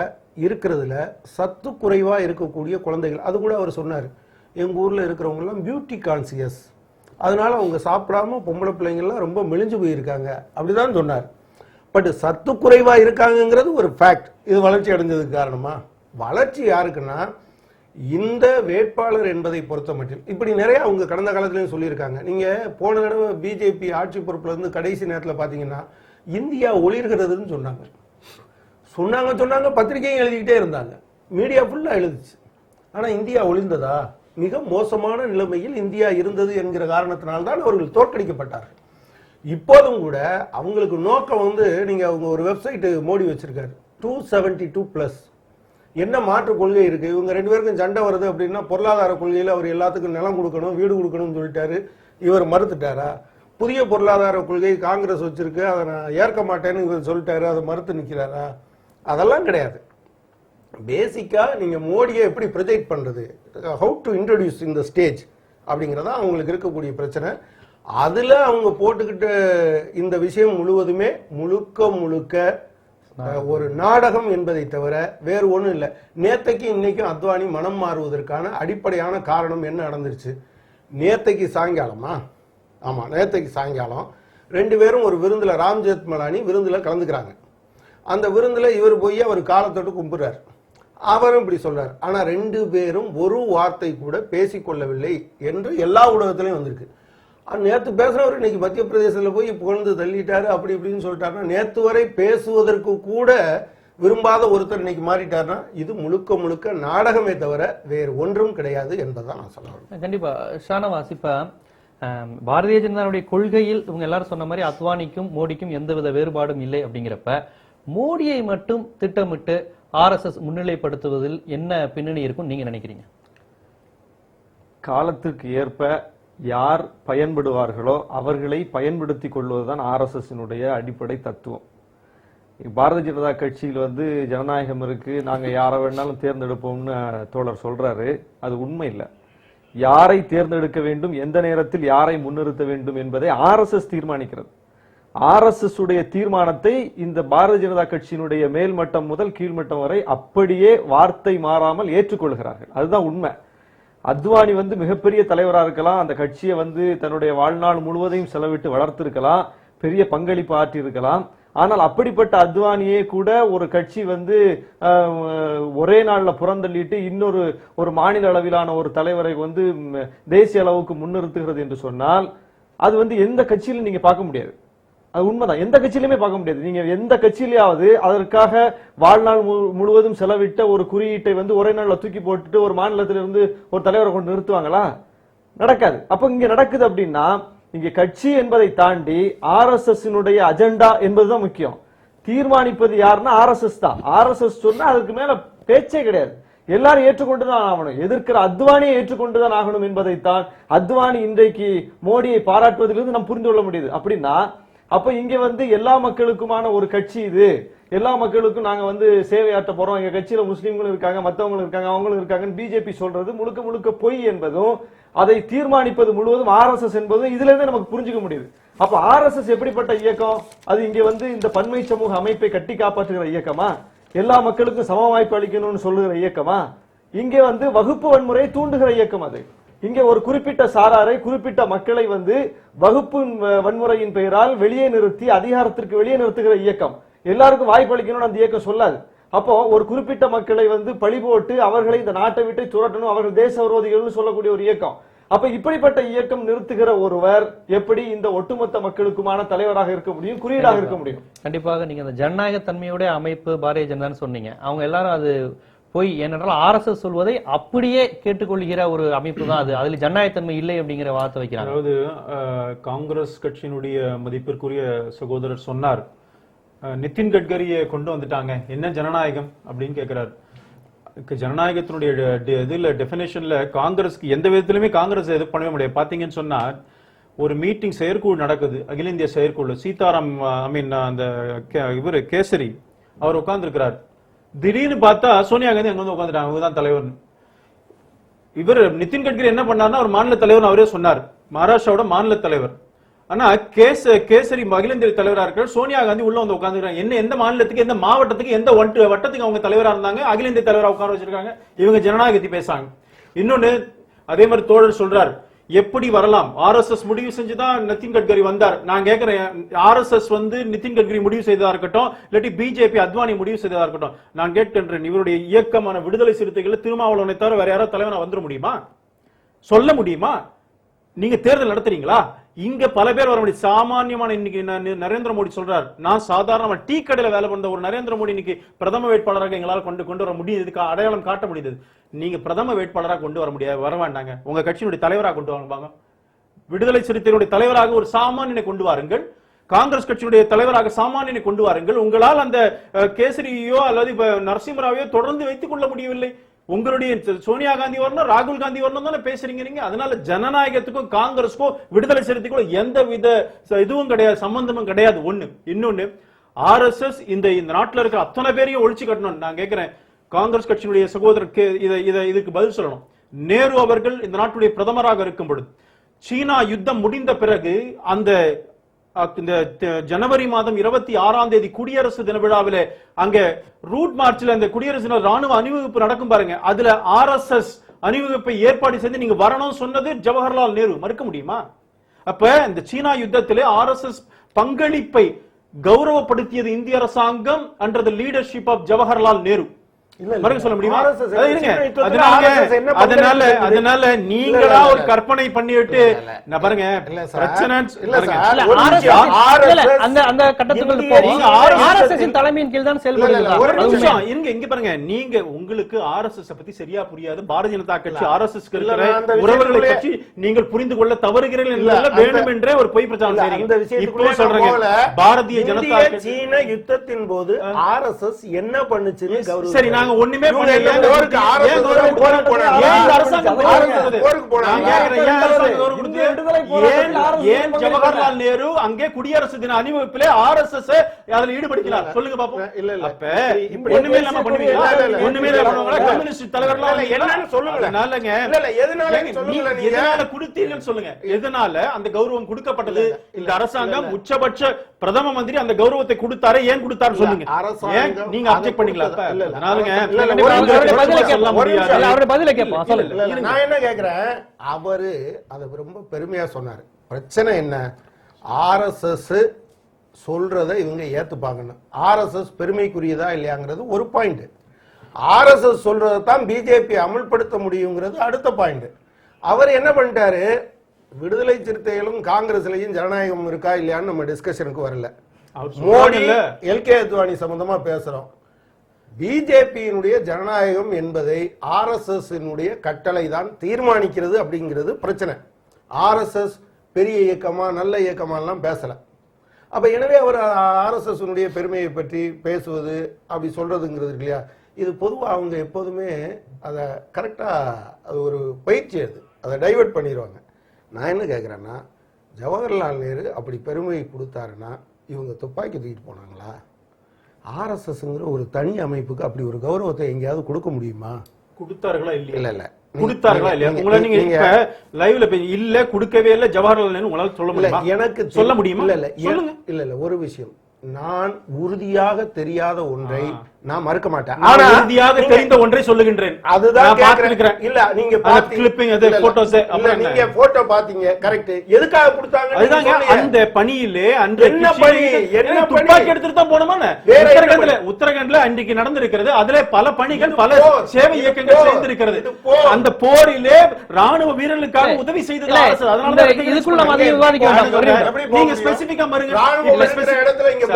[SPEAKER 4] இருக்கிறதுல சத்து குறைவா இருக்கக்கூடிய குழந்தைகள், அது கூட அவர் சொன்னார், எங்க ஊர்ல இருக்கிறவங்க எல்லாம் பியூட்டி கான்சியஸ், அதனால அவங்க சாப்பிடாம பொம்பளை பிள்ளைங்கள்லாம் ரொம்ப மெலிஞ்சு போயிருக்காங்க அப்படிதான் சொன்னார். பட் சத்து குறைவா இருக்காங்கிறது ஒரு ஃபேக்ட். இது வளர்ச்சி அடைஞ்சதுக்கு காரணமா? வளர்ச்சி யாருக்குன்னா இந்த வேட்பாளர் என்பதை பொறுத்த மட்டும். இப்படி நிறைய அவங்க கடந்த காலத்திலையும் சொல்லியிருக்காங்க. நீங்க போன தடவை பிஜேபி ஆட்சி பொறுப்புல இருந்து கடைசி நேரத்தில் பாத்தீங்கன்னா இந்தியா ஒளிர்கிறதுன்னு சொன்னாங்க. சொன்னாங்க பத்திரிகையும் எழுதிக்கிட்டே இருந்தாங்க, மீடியா ஃபுல்லா எழுதுச்சு. ஆனா இந்தியா ஒளிர்ந்ததா? மிக மோசமான நிலைமையில் இந்தியா இருந்தது என்கிற காரணத்தினால்தான் அவர்கள் தோற்கடிக்கப்பட்டார்கள். இப்போதும் கூட அவங்களுக்கு நோக்கம் நீங்க அவங்க ஒரு வெப்சைட் மோடி வச்சிருக்காரு, 272+. என்ன மாற்று கொள்கை இருக்கு? இவங்க 2 பேருக்கும் சண்டை வருது அப்படின்னா பொருளாதார கொள்கையில அவர் எல்லாத்துக்கும் நிலம் கொடுக்கணும், வீடு கொடுக்கணும்னு சொல்லிட்டாரு. இவர் மறுத்துட்டாரா? புதிய பொருளாதார கொள்கை காங்கிரஸ் வச்சிருக்கு, அதை நான் ஏற்க மாட்டேன்னு இவர் சொல்லிட்டாரு, அதை மறுத்து நிக்கிறாரா? அதெல்லாம் கிடையாது. பேசிக்கா நீங்க மோடியை எப்படி ப்ரொஜெக்ட் பண்றது, ஹவு டு இன்ட்ரோடியூஸ் இந்த ஸ்டேஜ் அப்படிங்கறத அவங்களுக்கு இருக்கக்கூடிய பிரச்சனை. அதுல அவங்க போட்டுக்கிட்ட இந்த விஷயம் முழுவதுமே முழுக்க ஒரு நாடகம் என்பதை தவிர வேறு ஒண்ணும் இல்லை. நேத்தைக்கு இன்னைக்கும் அத்வானி மனம் மாறுவதற்கான அடிப்படையான காரணம் என்ன நடந்துருச்சு? நேத்தைக்கு சாயங்காலமா? ஆமா, நேத்தைக்கு சாயங்காலம் 2 பேரும் ஒரு விருந்துல, ராம் ஜெத்மலானி விருந்துல கலந்துக்கிறாங்க. அந்த விருந்துல இவர் போய் அவர் காலத்தொட்டு கும்பிடுறாரு, அவரும் இப்படி சொல்றாரு. ஆனா 2 பேரும் ஒரு வார்த்தை கூட பேசிக்கொள்ளவில்லை என்று எல்லா ஊடகத்திலையும் வந்திருக்கு. நேற்று பேசுறவர் இன்னைக்கு மத்திய பிரதேசத்தில் போய் புகழ்ந்து தள்ளிட்டாரு, அப்படி இப்படின்னு சொல்லிட்டாருன்னா, நேற்று வரை பேசுவதற்கு கூட விரும்பாத ஒருத்தர் இன்னைக்கு மாறிட்டாருன்னா இது முழுக்க நாடகமே தவிர வேறு ஒன்றும் கிடையாது என்பதான் நான் சொல்லுவேன்.
[SPEAKER 1] கண்டிப்பா ஷானவாஸ், இப்ப பாரதிய ஜனதாவுடைய கொள்கையில் இவங்க எல்லாரும் சொன்ன மாதிரி அத்வானிக்கும் மோடிக்கும் எந்தவித வேறுபாடும் இல்லை அப்படிங்கிறப்ப மோடியை மட்டும் திட்டமிட்டு ஆர்எஸ்எஸ் முன்னிலைப்படுத்துவதில் என்ன பின்னணி இருக்கும் நீங்க நினைக்கிறீங்க?
[SPEAKER 5] காலத்திற்கு ஏற்ப யார் பயன்படுவார்களோ அவர்களை பயன்படுத்திக் கொள்வதுதான் ஆர்எஸ்எஸ்னுடைய அடிப்படை தத்துவம். பாரதிய ஜனதா கட்சியில் ஜனநாயகம் இருக்கு, நாங்க யாரை வேணாலும் தேர்ந்தெடுப்போம்னு தோழர் சொல்றாரு. அது உண்மை இல்லை. யாரை தேர்ந்தெடுக்க வேண்டும், எந்த நேரத்தில் யாரை முன்னிறுத்த வேண்டும் என்பதை ஆர்எஸ்எஸ் தீர்மானிக்கிறது. ஆர்எஸ்எஸ் உடைய தீர்மானத்தை இந்த பாரதிய ஜனதா கட்சியினுடைய மேல்மட்டம் முதல் கீழ்மட்டம் வரை அப்படியே வார்த்தை மாறாமல் ஏற்றுக்கொள்கிறார்கள். அதுதான் உண்மை. அத்வானி மிகப்பெரிய தலைவரா இருக்கலாம், அந்த கட்சியை தன்னுடைய வாழ்நாள் முழுவதையும் செலவிட்டு வளர்த்திருக்கலாம், பெரிய பங்களிப்பு ஆற்றி இருக்கலாம். ஆனால் அப்படிப்பட்ட அத்வானியே கூட ஒரு கட்சி ஒரே நாள்ல புறந்தள்ளிட்டு இன்னொரு மாநில அளவிலான ஒரு தலைவரை தேசிய அளவுக்கு முன்னிறுத்துகிறது என்று சொன்னால் அது எந்த கட்சியிலும் நீங்க பார்க்க முடியாது. அது உண்மைதான், எந்த கட்சியிலுமே பார்க்க முடியாது. நீங்க எந்த கட்சியிலேயாவது அதற்காக வாழ்நாள் முழுவதும் செலவிட்ட ஒரு குறியீட்டை ஒரே நாள்ல தூக்கி போட்டுட்டு ஒரு மாநிலத்திலிருந்து ஒரு தலைவரை கொண்டு நிறுத்துவாங்களா? நடக்காது. அப்ப இங்க நடக்குது அப்படின்னா இங்க கட்சி என்பதை தாண்டி ஆர்எஸ்எஸ் அஜெண்டா என்பதுதான் முக்கியம். தீர்மானிப்பது யாருன்னா ஆர்எஸ்எஸ் தான். ஆர்எஸ்எஸ் சொன்னா அதுக்கு மேல பேச்சே கிடையாது. எல்லாரும் ஏற்றுக்கொண்டுதான் ஆகணும், எதிர்க்கிற அத்வானியை ஏற்றுக்கொண்டுதான் ஆகணும் என்பதைத்தான் அத்வானி இன்றைக்கு மோடியை பாராட்டுவதிலிருந்து நாம் புரிந்து கொள்ள முடியுது. அப்படின்னா அப்ப இங்க எல்லா மக்களுக்குமான ஒரு கட்சி இது, எல்லா மக்களுக்கும் நாங்க சேவையாற்ற போறோம், எங்க கட்சியில முஸ்லீம்களும் இருக்காங்க, மத்தவங்களும் இருக்காங்க, அவங்களும் இருக்காங்கன்னு பிஜேபி சொல்றது முழுக்க பொய் என்பதும் அதை தீர்மானிப்பது முழுவதும் ஆர்எஸ்எஸ் என்பதும் இதுல இருந்து நமக்கு புரிஞ்சுக்க முடியுது. அப்ப ஆர்எஸ்எஸ் எப்படிப்பட்ட இயக்கம்? அது இங்க இந்த பன்மை சமூக அமைப்பை கட்டி காப்பாற்றுகிற இயக்கமா? எல்லா மக்களுக்கும் சம வாய்ப்பு அளிக்கணும்னு சொல்லுகிற இயக்கமா? இங்க வகுப்பு வன்முறையை தூண்டுகிற இயக்கம் அது. இங்க ஒரு குறிப்பிட்ட சாராரை, குறிப்பிட்ட மக்களை வகுப்பு வன்முறையின் பெயரால் வெளியே நிறுத்தி அதிகாரத்திற்கு வெளியே நிறுத்துகிற இயக்கம். எல்லாருக்கும் வாய்ப்பு அளிக்கணும்னு அந்த இயக்கம் சொல்லாது. அப்போ ஒரு குறிப்பிட்ட மக்களை பழி போட்டு அவர்களை இந்த நாட்டை விட்டு துரட்டணும், அவர்கள் தேச விரோதிகள்னு சொல்லக்கூடிய ஒரு இயக்கம். அப்ப இப்படிப்பட்ட இயக்கம் நிறுத்துகிற ஒருவர் எப்படி இந்த ஒட்டுமொத்த மக்களுக்குமான தலைவராக இருக்க முடியும், குறியீடாக இருக்க முடியும்?
[SPEAKER 1] கண்டிப்பாக நீங்க அந்த ஜனநாயக தன்மையோட அமைப்பு பாரதிய ஜனதான்னு சொன்னீங்க. அவங்க எல்லாரும் அது பொய். ஏனென்றால் ஆர்எஸ்எஸ் சொல்வதை அப்படியே கேட்டுக்கொள்கிற ஒரு அமைப்பு தான் அது. அதில் ஜனநாயகத்தன்மை இல்லை அப்படிங்கிற வார்த்தை வைக்கிறாங்க.
[SPEAKER 2] அதாவது காங்கிரஸ் கட்சியினுடைய மதிப்பிற்குரிய சகோதரர் சொன்னார், நிதின் கட்கரியை கொண்டு வந்துட்டாங்க, என்ன ஜனநாயகம் அப்படின்னு கேட்கிறார். ஜனநாயகத்தினுடைய இதுல டெபினேஷன்ல காங்கிரஸ்க்கு எந்த விதத்திலுமே காங்கிரஸ் எது பண்ணவே முடியாது. பாத்தீங்கன்னு சொன்னா ஒரு மீட்டிங் செயற்குழு நடக்குது, அகில இந்திய செயற்குழு. சீதாராம் அந்த இவரு கேசரி அவர் உட்கார்ந்து இருக்கிறார். திடீர்னு பார்த்தா சோனியா காந்தி அங்க வந்து உட்காந்துட்டாங்க, அவங்கதான் தலைவர். இவர் நிதின் கட்கரி என்ன பண்ணாருன்னா ஒரு மாநில தலைவர் அவரே சொன்னார், மகாராஷ்டிராவோட மாநில தலைவர். ஆனா கேசரி அகில இந்திய தலைவரா இருக்கிற சோனியா காந்தி உள்ள வந்து உட்காந்துருக்காங்க. என்ன எந்த மாநிலத்துக்கு, எந்த மாவட்டத்துக்கு, எந்த வட்டத்துக்கு அவங்க தலைவரா இருந்தாங்க, அகில இந்திய தலைவரா உட்கார வச்சிருக்காங்க. இவங்க ஜனநாயகத்தை பேசாங்க. இன்னொன்னு அதே மாதிரி தோழர் சொல்றார், எப்படி வரலாம், ஆர்எஸ்எஸ் முடிவு செஞ்சுதான் நிதின் கட்கரி வந்தார். நான் கேட்கிறேன், ஆர்எஸ்எஸ் வந்து நிதின் கட்கரி முடிவு செய்ததா இருக்கட்டும், இல்லாட்டி பிஜேபி அத்வானி முடிவு செய்ததா இருக்கட்டும், நான் கேட்கின்றேன், இவருடைய இயக்கமான விடுதலை சிறுத்தைகள் திருமாவளவனை தவிர வேற யாராவது தலைவனா வந்துட முடியுமா? சொல்ல முடியுமா? நீங்க தேர்தல் நடத்துறீங்களா? இங்க பல பேர் வர முடியும். சாமானியமான இன்னைக்கு நரேந்திர மோடி சொல்றார், நான் சாதாரண டீ கடையில வேலை பண்ண ஒரு நரேந்திர மோடி இன்னைக்கு பிரதம வேட்பாளராக எங்களால் கொண்டு வர முடியுது, அடையாளம் காட்ட முடியுது. நீங்க பிரதம வேட்பாளராக கொண்டு வர முடியாது, வர வேண்டாங்க, உங்க கட்சியினுடைய தலைவராக கொண்டு வாங்க. விடுதலை சிறுத்தைகளுடைய தலைவராக ஒரு சாமானியனை கொண்டு வாருங்கள், காங்கிரஸ் கட்சியுடைய தலைவராக சாமானியனை கொண்டு வாருங்கள். உங்களால் அந்த கேசரியோ அல்லது நரசிம்மராவையோ தொடர்ந்து வைத்துக் கொள்ள முடியவில்லை. உங்களுடைய சோனியா காந்தி வரணும், ராகுல் காந்தி வரணும் தானே பேசுறீங்க நீங்க. அதனால ஜனநாயகத்துக்கும் காங்கிரஸுக்கும் விடுதலை சிறுத்தைக்கும் எந்த வித இதுவும் கிடையாது, சம்பந்தமும் கிடையாது. ஒண்ணு. இன்னொன்னு, ஆர்எஸ்எஸ் இந்த நாட்டுல இருக்கிற அத்தனை பேரையும் ஒழிச்சு கட்டணும். நான் கேட்கிறேன், காங்கிரஸ் கட்சியினுடைய சகோதரர் இதுக்கு பதில் சொல்லணும். நேரு அவர்கள் இந்த நாட்டுடைய பிரதமராக இருக்கும் பொழுது சீனா யுத்தம் முடிந்த பிறகு அந்த ஜனவரி மாதம் 26ஆம் தேதி குடியரசு தின விழாவிலே அங்க ரூட் மார்ச்ல அந்த குடியரசு ராணுவ அணிவகுப்பு நடக்கும் பாருங்க, அதுல ஆர்எஸ்எஸ் அணிவகுப்பை ஏற்பாடு செய்து நீங்க வரணும் சொன்னது ஜவஹர்லால் நேரு. மறுக்க முடியுமா? அப்ப இந்த சீனா யுத்தத்திலே ஆர்எஸ்எஸ் பங்களிப்பை கௌரவப்படுத்தியது இந்திய அரசாங்கம் under the leadership of Jawaharlal Nehru. மறுக்க சொல்ல முடியுமா? அதனால நீங்களா ஒரு கற்பனை பண்ணிட்டு பாருங்க பிரச்சனை.
[SPEAKER 1] அந்த கட்டத்துக்கு தலைமையின் கீழ் தான் செயல்படுகிறார்.
[SPEAKER 2] இங்க பாருங்க, நீங்க உங்களுக்கு ஆர்எஸ்எஸ் பத்தி சரியா புரியாது. பாரதிய ஜனதா கட்சி ஆர்எஸ்எஸ் உறவுகளை பற்றி நீங்கள் புரிந்து கொள்ள தவறுகிறீர்கள், வேண்டும் என்றே ஒரு பொய் பிரச்சாரம் செய்றீங்க. இப்போ சொல்றீங்க பாரதிய ஜனதா
[SPEAKER 4] சீன யுத்தத்தின் போது ஆர்எஸ்எஸ் என்ன பண்ணுச்சுன்னு. சரி,
[SPEAKER 2] நாங்க ஒண்ணுமே ஜவஹர்லால் நேரு அங்கே குடியரசு தின அணிவகுப்பிலே ஆர்எஸ்எஸ் அதுல ஈடுபடுகிறார். சொல்லுங்க பாப்போம். ஒண்ணுமே இல்லாம பண்ணுவீங்களா? ஒண்ணுமே இல்லாம கம்யூனிஸ்ட் தலைவர்கள் என்னன்னு சொல்லுங்க. எதனால கொடுத்தீங்கன்னு சொல்லுங்க. எதனால அந்த கௌரவம் கொடுக்கப்பட்டது? இந்த அரசாங்கம் உச்சபட்ச பிரதம மந்திரி அந்த கௌரவத்தை கொடுத்தாரு. ஏன் கொடுத்தாரு சொல்லுங்க. நீங்க அப்செக்ட் பண்ணீங்களா?
[SPEAKER 4] நான் என்ன கேக்குறேன், அவரு அத ரொம்ப பெருமையா சொன்னாரு. பிரச்சனை என்ன? ஆர்எஸ்எஸ் சொல்றதை இவங்க ஏத்துப்பாங்கன்னு. ஆர்எஸ்எஸ் பெருமைக்குரியதா இல்லையாங்கிறது ஒரு பாயிண்ட். ஆர்எஸ்எஸ் சொல்றதை தான் பிஜேபி அமல்படுத்த முடியுங்கிறது அடுத்த பாயிண்ட். அவர் என்ன பண்ணிட்டாரு, விடுதலை சிறுத்தைகளும் காங்கிரஸ்லயும் ஜனநாயகம் இருக்கா இல்லையான்னு நம்ம டிஸ்கஷனுக்கு வரல. மோடி எல்கே அத்வானி சம்பந்தமா பேசுறோம். பிஜேபியினுடைய ஜனநாயகம் என்பதை ஆர்எஸ்எஸ் கட்டளை தான் தீர்மானிக்கிறது அப்படிங்கிறது பிரச்சனை. ஆர்எஸ்எஸ் பெரிய இயக்கமா நல்ல இயக்கமாலாம் பேசல. அப்ப எனவே அவர் ஆர்எஸ்எஸ் பெருமையை பற்றி பேசுவது அப்படி சொல்றதுங்கிறது இல்லையா, இது பொதுவாக அவங்க எப்போதுமே அதை கரெக்டா அது ஒரு பயிற்சி, அதை டைவர்ட் பண்ணிடுவாங்க. நான் என்ன கேட்குறேன்னா, ஜவஹர்லால் நேரு அப்படி பெருமையை கொடுத்தாருன்னா இவங்க துப்பாக்கி தூக்கிட்டு போனாங்களா? ஆர்எஸ்எஸ்ங்கிற ஒரு தனி அமைப்புக்கு அப்படி ஒரு கௌரவத்தை எங்கேயாவது கொடுக்க முடியுமா?
[SPEAKER 2] கொடுத்தார்களா இல்லையா?
[SPEAKER 4] இல்ல
[SPEAKER 2] கொடுத்தார்களா இல்லையா? உங்களை நீங்க இப்ப லைவ்ல இல்ல கொடுக்கவே இல்ல ஜவஹர்லால் நேரு உங்களால சொல்ல முடியுமா?
[SPEAKER 4] எனக்கு சொல்ல முடியுமா? இல்ல ஒரு விஷயம், நான் உறுதியாக தெரியாத ஒன்றை நான் மறுக்க மாட்டேன்.
[SPEAKER 2] ஆனா உறுதியாக தெரிந்த ஒன்றை சொல்லுகின்றேன்.
[SPEAKER 4] அதுதான் கேக்குறேன். இல்ல நீங்க
[SPEAKER 2] கிளிப்பிங் அது போட்டோஸ்
[SPEAKER 4] நீங்க போட்டோ பாத்தீங்க, கரெக்ட். எதுக்காக கொடுத்தாங்க?
[SPEAKER 2] அதுதாங்க அந்த பணியிலே அந்த
[SPEAKER 4] என்ன பணி, என்ன
[SPEAKER 2] துப்பாக்கி எடுத்துட்டு தான் போணுமா? உத்தரகண்ட்ல அன்றைக்கு நடந்திருக்கிறது. அதுல பல பணிகள் பல சேவை இயக்கங்கள் சேர்ந்திருக்கிறது. அந்த போரிலே ராணுவ வீரர்களுக்காக உதவி செய்தது அரசு. அதனால இதுக்குள்ள நம்ம விவாதிக்க வேண்டாம். நீங்க ஸ்பெசிபிக்கா பாருங்க.
[SPEAKER 4] ராணுவ இடத்துல இங்க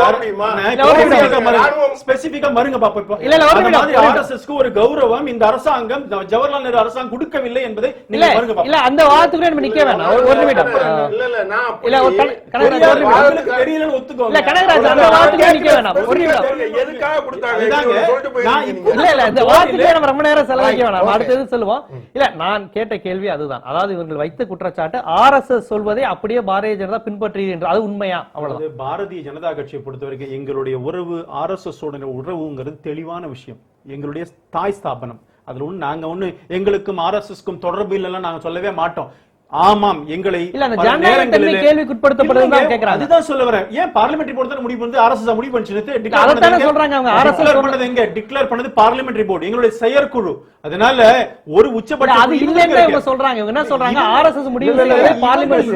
[SPEAKER 2] ஸ்பெசிபிக்கா மருங்க பாப்போம். இப்போ
[SPEAKER 1] இல்ல, ஒரு நிமிடம்.
[SPEAKER 2] ஆர்எஸ்எஸ்க்கு ஒரு கௌரவம் இந்த அரசாங்கம் ஜவஹர்லால் நேரு அரசாங்கம் கொடுக்கவில்லை என்பதை நீங்க மருங்க பாப்போம்.
[SPEAKER 1] இல்ல அந்த வாதத்துக்கு நம்ம நிக்க வேணாம். ஒரு நிமிடம். இல்ல ஒரு கனகராஜ் ஒரு நிமிடம்.
[SPEAKER 2] தெரியலன்னு ஒத்துக்கோங்க.
[SPEAKER 1] இல்ல கனகராஜ் அந்த வாதத்துக்கு நிக்க வேணாம். ஒரு நிமிடம்.
[SPEAKER 4] எதுக்காக கொடுத்தாங்க?
[SPEAKER 1] இல்ல இந்த வாதத்துக்கு நம்ம ரொம்ப நேரம் செலவழிக்க வேணாம். அடுத்தது சொல்லுவோம். இல்ல நான் கேட்ட கேள்வி அதுதான். அதாவது இவர்கள் வைத்த குற்றச்சாட்டு ஆர்எஸ்எஸ் சொல்வதை அப்படியே பாரதிய ஜனதா பின்பற்றுகிறது என்று. அது உண்மையா? அவ்வளவுதான்.
[SPEAKER 2] பாரதிய ஜனதா கட்சியை பொறுத்தவரைக்கும் எங்களுடைய உறவு ஆர்எஸ்எஸ் உடைய உறவுங்கிறது தெளிவான விஷயம். எங்களுடைய தாய் ஸ்தாபனம். அதுல ஒண்ணு நாங்க ஒண்ணு எங்களுக்கும் ஆர்எஸ்எஸ்க்கும் தொடர்பு இல்லைன்னா நாங்க சொல்லவே மாட்டோம். ஆமாம், எங்களை
[SPEAKER 1] இல்ல அந்த ஜனநாயகத்தன்மை கேள்விக்குட்படுத்தப்படுதுதான் கேக்குறாங்க.
[SPEAKER 2] அதுதான் சொல்ல வரேன். ஏன் பார்லிமெண்டரி போர்டு முடிவு பண்ணது ஆர்எஸ்எஸ் முடிவு பண்ணிச்சு?
[SPEAKER 1] அதத்தானே சொல்றாங்க அவங்க.
[SPEAKER 2] ஆர்எஸ்எஸ் பண்ணது எங்க? டிக்ளேர் பண்ணது பார்லிமெண்டரி போர்டு, எங்களுடைய செயற்குழு. அதனால ஒரு உச்சபட்ச
[SPEAKER 1] அது இல்லன்னு இவங்க சொல்றாங்க. இவங்க என்ன சொல்றாங்க? ஆர்எஸ்எஸ் முடிவு செய்யறது பார்லிமெண்ட்.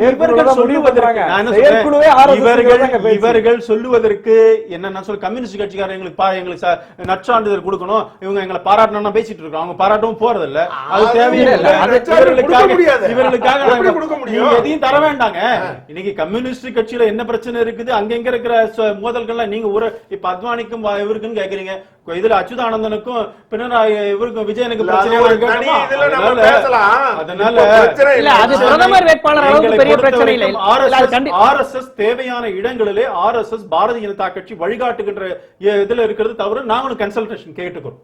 [SPEAKER 2] இவர்கள் சொல்லுவதற்கு என்ன சொல்ல, கம்யூனிஸ்ட் கட்சிக்காரங்க எங்களுக்கு நற்சான்றிதழ் கொடுக்கணும், இவங்க எங்களை பாராட்டணும்னு பேசிட்டு இருக்காங்க. அவங்க பாராட்டவும் போறது இல்ல. அது தேவையில்லை. இவர்களுக்காக எதையும் தர வேண்டாங்க. இன்னைக்கு கம்யூனிஸ்ட் கட்சியில என்ன பிரச்சனை இருக்குது, அங்க இருக்கிற மோதல்கள் நீங்க ஒரு இப்ப அத்வானிக்கும் இவருக்குன்னு கேக்குறீங்க. இதுல அச்சுதானந்தனுக்கும் பினராயி இவருக்கும் விஜயனுக்கு பிரச்சனை. அதனால
[SPEAKER 1] பிரதமர் வேட்பாளர் அளவுக்கு பெரிய பிரச்சனை இல்லை.
[SPEAKER 2] ஆர்எஸ்எஸ் தேவையான இடங்களிலே ஆர்எஸ்எஸ் பாரதிய ஜனதா கட்சி வழிகாட்டுகின்ற இதுல இருக்கிறது தவிர நாங்களும் கன்சல்டேஷன் கேட்டுக்கிறோம்.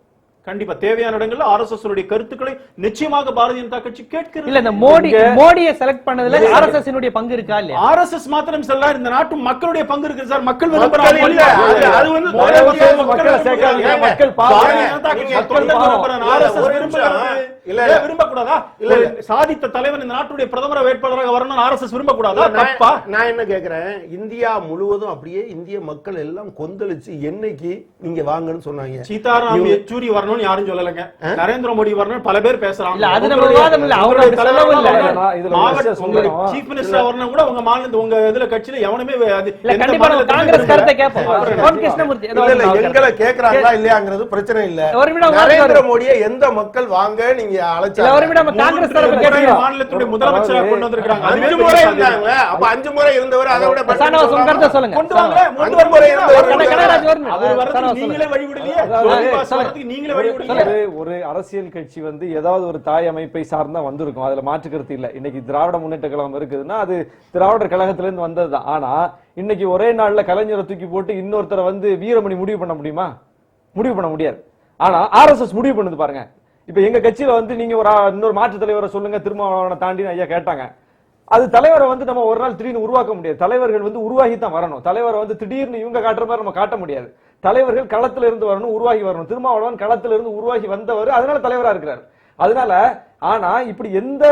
[SPEAKER 2] கண்டிப்பா தேவையான இடங்கள்ல ஆர்எஸ்எஸ் உடைய கருத்துக்களை நிச்சயமாக பாரதிய ஜனதா கட்சி கேட்கிறது.
[SPEAKER 1] இல்ல இந்த மோடியை செலக்ட் பண்ணதுல ஆர்எஸ்எஸ் உடைய பங்கு இருக்கா இல்லையா?
[SPEAKER 2] ஆர்எஸ்எஸ் மாத்திரம் சொல்ல, இந்த நாட்டு மக்களுடைய பங்கு இருக்கு சார். மக்கள் விரும்புறாங்க. அது வந்து
[SPEAKER 5] மக்களை சேர்க்காதீங்க. மக்கள்
[SPEAKER 2] விரும்பக்கூடாதா? சாதித்த தலைவன் இந்த நாட்டுடைய பிரதமர் வேட்பாளராக வரணும் ஆர்எஸ்எஸ் விரும்பக்கூடாதா?
[SPEAKER 4] நான் என்ன கேக்குறேன், இந்தியா முழுவதும் அப்படியே இந்திய மக்கள் எல்லாம் கொந்தளிச்சு என்னைக்கு நீங்க வாங்கன்னு சொன்னாங்க.
[SPEAKER 2] சீதாராம் யெச்சூரி வரணும் யாரும் சொல்லலங்க. நரேந்திர மோடி வரணும் பல பேர் பேசுறாங்க.
[SPEAKER 1] இல்ல அது நம்ம விவாதம் இல்ல. அவரோட தலைவர் இல்ல.
[SPEAKER 2] சீஃப் மினிஸ்டர் வரணும் கூட உங்க மாநில உங்க இதுல கட்சியில எவனுமே
[SPEAKER 1] கண்டிப்பா காங்கிரஸ் கருத்தை கேட்போம். பொன் கிருஷ்ணமூர்த்தி
[SPEAKER 4] எங்களை கேக்குறாங்களா இல்லையாங்கிறது பிரச்சனை இல்ல. நரேந்திர மோடியை எந்த மக்கள் வாங்க நீங்க அழைச்சாங்க?
[SPEAKER 1] ஒரு நிமிடம் காங்கிரஸ் தரப்பு கேட்கலாம்.
[SPEAKER 2] மாநிலத்துடைய முதலமைச்சராக கொண்டு வந்திருக்காங்க.
[SPEAKER 4] 5 முறை இருந்தாங்க. அப்ப 5 முறை இருந்தவர் அதை விட
[SPEAKER 1] சனவாஸ் உங்க கருத்தை சொல்லுங்க.
[SPEAKER 2] கொண்டு வாங்க. 3 முறை இருந்தவர்
[SPEAKER 1] கனகராஜ் வரணும்.
[SPEAKER 2] அவர் வரதுக்கு நீங்களே வழி விடலையே. நீங்களே
[SPEAKER 5] ஒரு அரசியல் கட்சி வந்து ஏதாவது ஒரு தாய் அமைப்பை சார்ந்தா வந்திருக்கும். அதுல மாற்றுக்கருத்து இல்ல. இன்னைக்கு திராவிட முன்னேற்ற கழகம் இருக்குதுன்னா அது திராவிடர் கழகத்துல இருந்து வந்ததுதான். ஆனா இன்னைக்கு ஒரே நாள்ல கலைஞரை தூக்கி போட்டு இன்னொருத்தரை வந்து வீரமணி முடிவு பண்ண முடியுமா? முடிவு பண்ண முடியாது. ஆனா ஆர்எஸ்எஸ் முடிவு பண்ணுது பாருங்க. இப்ப எங்க கட்சியில வந்து நீங்க ஒரு இன்னொரு மாற்று தலைவரை சொல்லுங்க திருமாவளவனை தாண்டி ஐயா கேட்டாங்க. அது தலைவரை வந்து நம்ம ஒரு நாள் திடீர்னு உருவாக்க முடியாது. தலைவர்கள் வந்து உருவாகி தான் வரணும். தலைவரை வந்து திடீர்னு இவங்க காட்டுற மாதிரி நம்ம காட்ட முடியாது. தலைவர்கள் களத்துல இருந்து வரணும், உருவாகி வரணும். திருமாவளவன் களத்துல இருந்து உருவாகி வந்தவர், அதனால தலைவரா இருக்கிறார். அதனால ஆனா இப்படி எந்த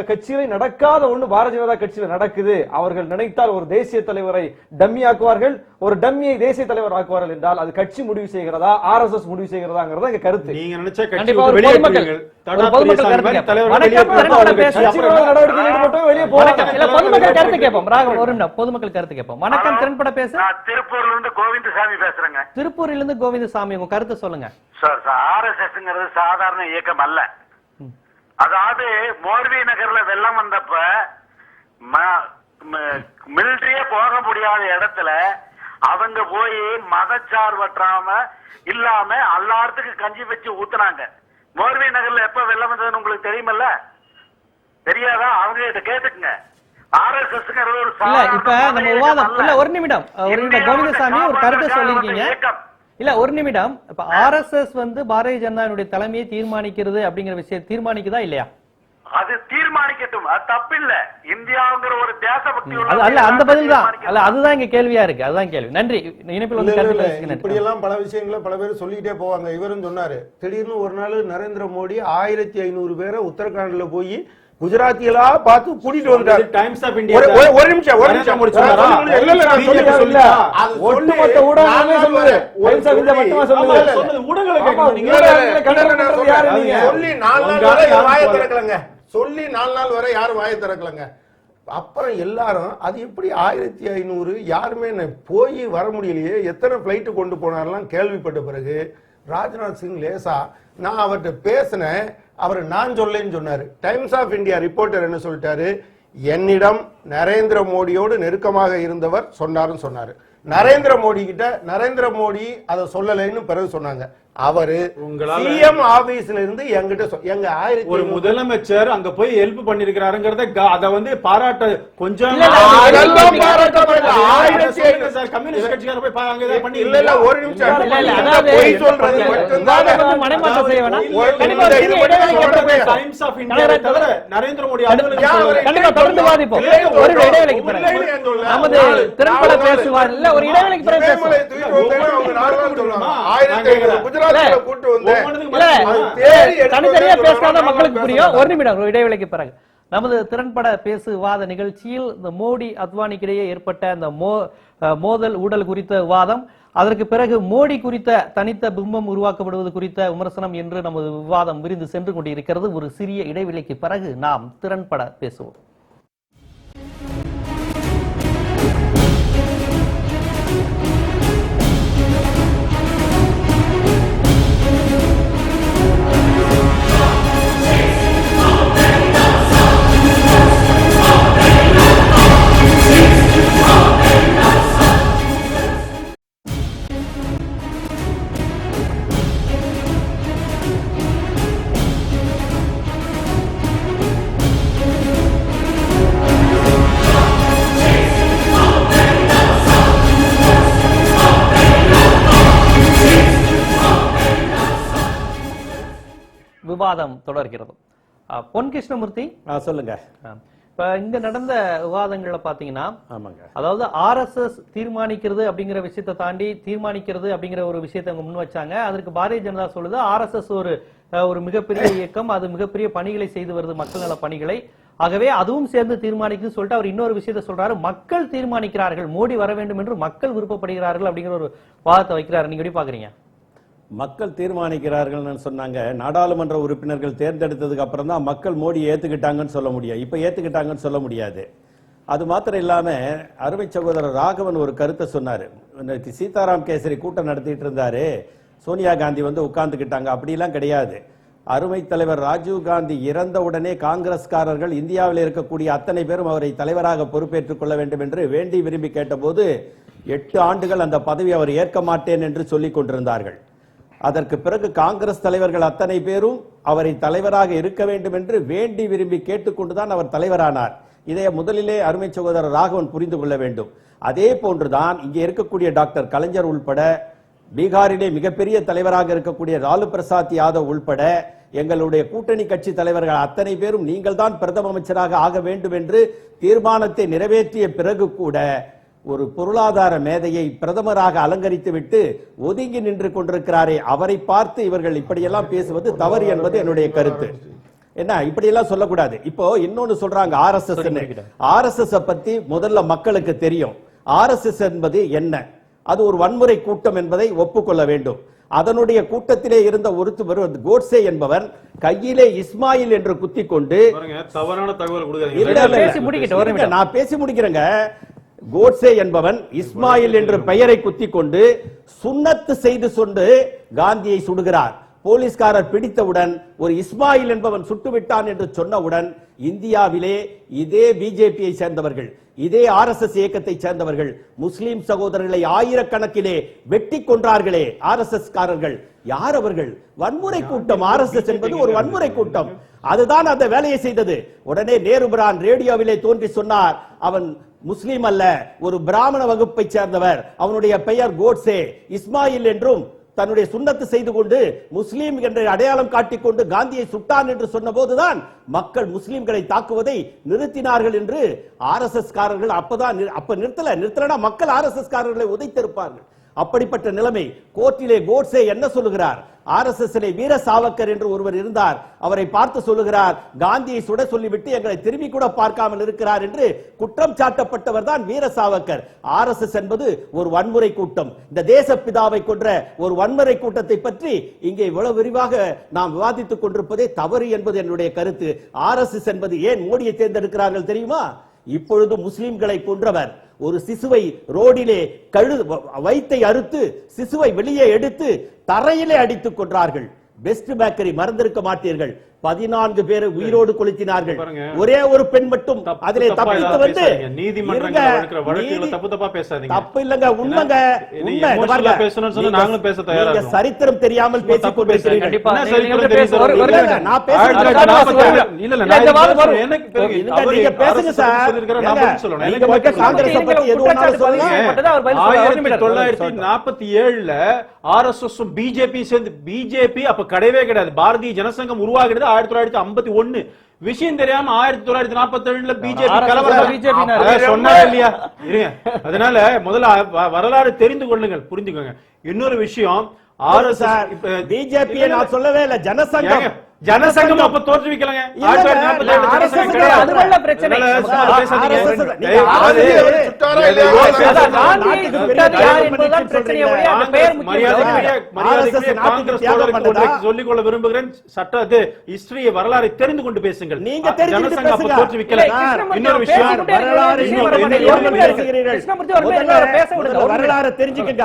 [SPEAKER 5] கட்சியில நடக்காத ஒண்ணு பாரதிய ஜனதா கட்சியில நடக்குது. அவர்கள் நினைத்தால் ஒரு தேசிய தலைவரை டம்மி ஆக்குவார்கள், ஒரு டம்மியை தேசிய தலைவர் ஆக்குவார்கள் என்றால் அது கட்சி முடிவு செய்கிறதா ஆர்எஸ்எஸ் முடிவு செய்கிறதாங்கிறத எங்க கருத்து.
[SPEAKER 2] நீங்க நினைச்ச கட்சி வெளியேற்றுவீர்கள். பொதுமக்கள்
[SPEAKER 1] கருத்து கேட்போம். ராகம் ஒரு நிமிடம் பொதுமக்கள் கருத்து கேட்போம். வணக்கம், திறன்பட பேச.
[SPEAKER 6] திருப்பூர்ல இருந்து கோவிந்தசாமி பேசுறேங்க.
[SPEAKER 1] திருப்பூரில இருந்து கோவிந்தசாமி, உங்க கருத்து சொல்லுங்க
[SPEAKER 6] சார். ஆர்எஸ்எஸ்ங்கிறது சாதாரண இயக்கம் அல்ல. அதாவது மோர்வி நகர்ல வெள்ளம் வந்தப்ப மிலிட்டரியே போக முடியாத இடத்துல அவங்க போய் மதச்சார்பற்றாம இல்லாம எல்லாத்துக்கும் கஞ்சி வச்சு ஊத்துனாங்க. மோர்வி நகர்ல எப்ப வெள்ளம் வந்ததுன்னு உங்களுக்கு தெரியுமல்ல? தெரியாதா? அவங்க கிட்ட கேட்டுக்குங்க. ஆர்எஸ்எஸ்
[SPEAKER 1] இப்ப நம்ம விவாதம் இல்ல. ஒரு நிமிடம் கோவிந்தசாமி ஒரு கருத்து சொல்லிருக்கீங்க. இல்ல ஒரு நிமிடம். இப்ப ஆர்எஸ்எஸ் வந்து பாரதிய ஜனதாவுடைய தலைமையை தீர்மானிக்கிறது அப்படிங்கிற விஷயம் தீர்மானிக்குதா இல்லையா?
[SPEAKER 6] அது தீர்மானிக்கட்டும், அது தப்பில்ல. இந்தியாவுங்கிற ஒரு தேசபக்தி
[SPEAKER 1] அல்ல, அந்த பதில் தான் அல்ல, அதுதான் இங்க கேள்வியா இருக்கு. அதுதான் கேள்வி. நன்றி. இணைப்பில் வந்து
[SPEAKER 4] இப்படி எல்லாம் பல விஷயங்களை பல பேர் சொல்லிட்டே போவாங்க. இவரும் சொன்னாரு, திடீர்னு ஒரு நாள் நரேந்திர மோடி 1500 பேரை உத்தரகாண்ட்ல போய் குஜராத்திகளா பார்த்து கூட்டிட்டு வந்தாரு.
[SPEAKER 2] டைம்ஸ் ஆஃப் இந்தியா
[SPEAKER 4] ஒரு நிமிஷம் சொல்லி 4 நாள் வரை யாரும் வாயை திறக்கலங்க. அப்புறம் எல்லாரும் அது எப்படி 1500 யாருமே போய் வர முடியலையே, எத்தனை பிளைட் கொண்டு போனாரெல்லாம் கேள்விப்பட்ட பிறகு ராஜ்நாத் சிங் லேசா நான் அவர்கிட்ட பேசினேன், அவர் நான் சொல்லேன்னு சொன்னாரு. டைம்ஸ் ஆஃப் இந்தியா ரிப்போர்ட்டர் என்ன சொல்லிட்டாரு, என்னிடம் நரேந்திர மோடியோடு நெருக்கமாக இருந்தவர் சொன்னாருன்னு சொன்னாரு. நரேந்திர மோடி கிட்ட நரேந்திர மோடி அதை சொல்லலைன்னு பிறகு சொன்னாங்க. அவரு சிஎம் ஆபீஸ்ல இருந்து என்கிட்ட எங்க
[SPEAKER 2] ஒரு முதலமைச்சர் அங்க போய் ஹெல்ப் பண்ணிருக்கிறாருங்கறத அத வந்து பாராட்ட கொஞ்சம் கம்யூனிஸ்ட் கட்சிக்கார போய் அங்க பண்ணி
[SPEAKER 4] இல்ல ஒரு நிமிஷம் போய் சொல்றது மட்டும்தான்
[SPEAKER 7] மடைமாற்றம் செய்ய வேணாம்.
[SPEAKER 2] டைம்ஸ் ஆஃப் இந்தியா தவிர நரேந்திர மோடி
[SPEAKER 7] கண்டிப்பா தொடர்ந்து வாதிப்போம். ஒரு இடைவேளைக்கு பிறகு நமது திறன்பட பேசுவார் இல்ல ஒரு இடைவேளைக்கு பிறகு தனித்தனியா பேசாத மக்களுக்கு புரியும். ஒரு நிமிடம் இடைவேளைக்கு பிறகு நமது திறன்பட பேசு விவாத நிகழ்ச்சியில் இந்த மோடி அத்வானிக்கிடையே ஏற்பட்ட அந்த மோதல் ஊழல் குறித்த விவாதம், அதற்கு பிறகு மோடி குறித்த தனித்த பிம்பம் உருவாக்கப்படுவது குறித்த விமர்சனம் என்று நமது விவாதம் விரிந்து சென்று கொண்டிருக்கிறது. ஒரு சிறிய இடைவெளிக்கு பிறகு நாம் திறன்பட பேசுவோம். விவாதம் தொடர்கிறது. பொன் கிருஷ்ணமூர்த்தி
[SPEAKER 3] சொல்லுங்க.
[SPEAKER 1] இப்ப இங்க நடந்த விவாதங்கள்ல பாத்தீங்கன்னா,
[SPEAKER 3] ஆமாங்க,
[SPEAKER 1] அதாவது RSS தீர்மானிக்கிறது அப்படிங்கிற விஷயத்தை தாண்டி தீர்மானிக்கிறது அப்படிங்கிற ஒரு விஷயத்தை அவங்க முன் வச்சாங்க. அதற்கு பாரதிய ஜனதா சொல்லுது RSS ஒரு மிகப்பெரிய இயக்கம், அது மிகப்பெரிய பணிகளை செய்து வருது, மக்கள் நல பணிகளை. ஆகவே அதுவும் சேர்ந்து தீர்மானிக்குன்னு சொல்லிட்டு அவர் இன்னொரு விஷயத்தை சொல்றாரு, மக்கள் தீர்மானிக்கிறார்கள், மோடி வர வேண்டும் என்று மக்கள் விருப்பப்படுகிறார்கள் அப்படிங்கிற ஒரு வாதத்தை வைக்கிறாரு. நீங்க எப்படி பாக்குறீங்க?
[SPEAKER 3] மக்கள் தீர்மானிக்கிறார்கள் சொன்னாங்க. நாடாளுமன்ற உறுப்பினர்கள் தேர்ந்தெடுத்ததுக்கு அப்புறம் தான் மக்கள் மோடி ஏத்துக்கிட்டாங்கன்னு சொல்ல முடியும். இப்ப ஏத்துக்கிட்டாங்கன்னு சொல்ல முடியாது. அது மாத்திரம் இல்லாம அருமை சகோதரர் ராகவன் ஒரு கருத்தை சொன்னாரு. சீதாராம் கேசரி கூட்டம் நடத்திட்டு இருந்தாரு, சோனியா காந்தி வந்து உட்கார்ந்துக்கிட்டாங்க. அப்படிலாம் கிடையாது. அருமை தலைவர் ராஜீவ் காந்தி இறந்த உடனே காங்கிரஸ்காரர்கள் இந்தியாவில் இருக்கக்கூடிய அத்தனை பேரும் அவரை தலைவராக பொறுப்பேற்றுக் கொள்ள வேண்டும் என்று வேண்டி விரும்பி கேட்டபோது 8 ஆண்டுகள் அந்த பதவி அவர் ஏற்க மாட்டேன் என்று சொல்லிக் கொண்டிருந்தார்கள். அதற்கு பிறகு காங்கிரஸ் தலைவர்கள் அத்தனை பேரும் அவரை தலைவராக இருக்க வேண்டும் என்று வேண்டி விரும்பி கேட்டுக்கொண்டுதான் அவர் தலைவரானார். இதை முதலிலே அருமை சகோதரர் ராகவன் புரிந்து கொள்ள வேண்டும். அதே போன்றுதான் இங்கே இருக்கக்கூடிய டாக்டர் கலைஞர் உள்பட, பீகாரிலே மிகப்பெரிய தலைவராக இருக்கக்கூடிய லாலு பிரசாத் யாதவ் உள்பட எங்களுடைய கூட்டணி கட்சி தலைவர்கள் அத்தனை பேரும் நீங்கள் தான் பிரதம அமைச்சராக ஆக வேண்டும் என்று தீர்மானத்தை நிறைவேற்றிய பிறகு கூட ஒரு பொருளாதார மேதையை பிரதமராக அலங்கரித்து விட்டு ஒதுங்கி நின்று கொண்டிருக்கிறாரே, அவரை பார்த்து இவர்கள் இப்படியெல்லாம் பேசுவது தவறு என்பது என்னுடைய கருத்து. என்ன இப்படியெல்லாம் சொல்லக்கூடாது. இப்போ இன்னொன்னு சொல்றாங்க RSS பத்தி முதல்ல மக்களுக்கு தெரியும். RSS என்பது என்ன? அது ஒரு வன்முறை கூட்டம் என்பதை ஒப்புக்கொள்ள வேண்டும். அதனுடைய கூட்டத்திலே இருந்த ஒருத்தர் கோட்சே என்பவர் கையிலே இஸ்மாயில் என்று குத்தி கொண்டு
[SPEAKER 2] தவறான தகவல்
[SPEAKER 3] கொடுக்கிறார். நான் பேசி முடிக்கிறேங்க. கோட்சே என்பவன் இஸ்மாயில் என்ற பெயரை குத்தி கொண்டு சுன்னத்து செய்து கொண்டு காந்தியை சுடுகிறார். போலீஸ்காரர் பிடித்தவுடன் ஒரு இஸ்மாயில் என்பவன் சுட்டுவிட்டான் என்று சொன்னவுடன் இந்தியாவிலே இதே பிஜேபியை சேர்ந்தவர்கள், இதே RSS இயக்கத்தை சேர்ந்தவர்கள் முஸ்லிம் சகோதரர்களை ஆயிரக்கணக்கிலே வெட்டி கொன்றார்களே RSS காரர்கள். யார் அவர்கள்? வன்முறை கூட்டம். RSS என்பது ஒரு வன்முறை கூட்டம். அதுதான் அந்த வேலையை செய்தது. உடனே நேருபிரான் ரேடியோவிலே தோன்றி சொன்னார், அவன் முஸ்லிம் அல்ல, ஒரு பிராமண வகுப்பை சேர்ந்தவர், அவனுடைய பெயர் கோட்சே, இஸ்மாயில் என்றும் தன்னுடைய சுன்னத்து செய்து கொண்டு முஸ்லீம் என்ற அடையாளம் காட்டிக்கொண்டு காந்தியை சுட்டான் என்று சொன்ன போதுதான் மக்கள் முஸ்லிம்களை தாக்குவதை நிறுத்தினார்கள் என்று RSS காரர்கள் அப்ப நிறுத்தலனா மக்கள் RSS காரர்களை உதைத்திருப்பார்கள். அப்படிப்பட்ட நிலைமை. கோர்ட்டிலே கோட்சே என்ன சொல்லுகிறார்? RSS வீர சாவக்கர் என்று ஒருவர் இருந்தார், அவரை பார்த்து சொல்லுகிறார், காந்தியை சுட சொல்லிவிட்டு எங்களை திரும்பி கூட பார்க்காமல் இருக்கிறார் என்று குற்றம் சாட்டப்பட்டவர் தான் வீர சாவக்கர். RSS என்பது ஒரு வன்முறை கூட்டம். இந்த தேசப்பிதாவை கொன்ற ஒரு வன்முறை கூட்டத்தை பற்றி இங்கே இவ்வளவு விரிவாக நாம் விவாதித்துக் கொண்டிருப்பதே தவறு என்பது என்னுடைய கருத்து. RSS என்பது ஏன் மோடியை தேர்ந்தெடுக்கிறார்கள் தெரியுமா? இப்பொழுது முஸ்லிம்களை கொன்றவர் ஒரு சிசுவை ரோடிலே வயித்தை அறுத்து சிசுவை வெளியே எடுத்து தரையிலே அடித்துக் கொன்றார்கள். பெஸ்ட் பேக்கரி மறந்திருக்க மாட்டீர்கள். 14 பேரை உயிரோடு கொளுத்தினார்கள்.
[SPEAKER 2] பாருங்க.
[SPEAKER 3] ஒரே ஒரு பெண் மட்டும் அதிலே தப்பித்து வந்து
[SPEAKER 2] நீதிமன்றங்கள் வழக்குற வழக்குகளை தப்பு பேசாதீங்க.
[SPEAKER 3] தப்பு இல்லங்க, உண்மைங்க. உண்மை.
[SPEAKER 2] எமோஷனலா பேசணும்னு சொன்னா நாங்களும் பேச தயாரா
[SPEAKER 3] நீங்க
[SPEAKER 2] இருக்கோம்.
[SPEAKER 3] சரித்திரம் தெரியாமல் பேசிக் கொண்டிருக்கிறீர்கள்.
[SPEAKER 7] கண்டிப்பா.
[SPEAKER 2] என்ன சரித்திரம்
[SPEAKER 7] நீங்க பேச- ஒரு- ஒரு-
[SPEAKER 2] தெரியாது?
[SPEAKER 3] நான் பேசுறேன்.
[SPEAKER 2] இல்ல இல்ல நான்
[SPEAKER 7] இந்த வாதம்
[SPEAKER 2] சொல்றேன்.
[SPEAKER 7] வரும்.
[SPEAKER 2] எனக்கு பிறகு
[SPEAKER 3] இல்லங்க,
[SPEAKER 2] அவரு
[SPEAKER 3] நீங்க பேசுங்க
[SPEAKER 2] அரசு
[SPEAKER 3] சார்.
[SPEAKER 2] சொல்லிருக்காரு, நான் பதில் சொல்லணும்.
[SPEAKER 3] நீங்க
[SPEAKER 2] எனக்கு
[SPEAKER 3] மட்டும் காங்கிரஸ் பத்தி எது வேணாலும் சொல்லுங்க.
[SPEAKER 7] அவர் பதில் சொல்லுவார்.
[SPEAKER 2] 1947ல ஆர்எஸ்எஸ் பிஜேபி சேர்ந்து பிஜேபி அப்ப கிடையவே கிடையாது. பாரதிய ஜனசங்கம் உருவாகிறது 1951. விஷயம் தெரியாம 1947ல பிஜேபி கலவரம் சொன்னா இல்லையா? இருங்க. அதனால முதல்ல வரலாறு தெரிந்து கொள்ளுங்கள், புரிஞ்சுக்கோங்க. இன்னொரு விஷயம், ஆர்எஸ்எஸ்
[SPEAKER 3] பிஜேபி நான் சொல்லவே இல்ல, ஜனசங்கம்.
[SPEAKER 2] ஜனசங்கம் அப்ப தோற்றுவிக்கலங்க.
[SPEAKER 7] அதுவல்ல பிரச்சனை.
[SPEAKER 2] சொல்லிக்கொள்ள விரும்புகிறேன். சட்ட ஹிஸ்டரிய வரலாறை தெரிந்து கொண்டு பேசுங்கள்.
[SPEAKER 3] நீங்க
[SPEAKER 2] ஜனசங்கம் அப்ப தோற்றுவிக்கல. இன்னொரு விஷயம்,
[SPEAKER 3] வரலாறு தெரிஞ்சுக்கங்க.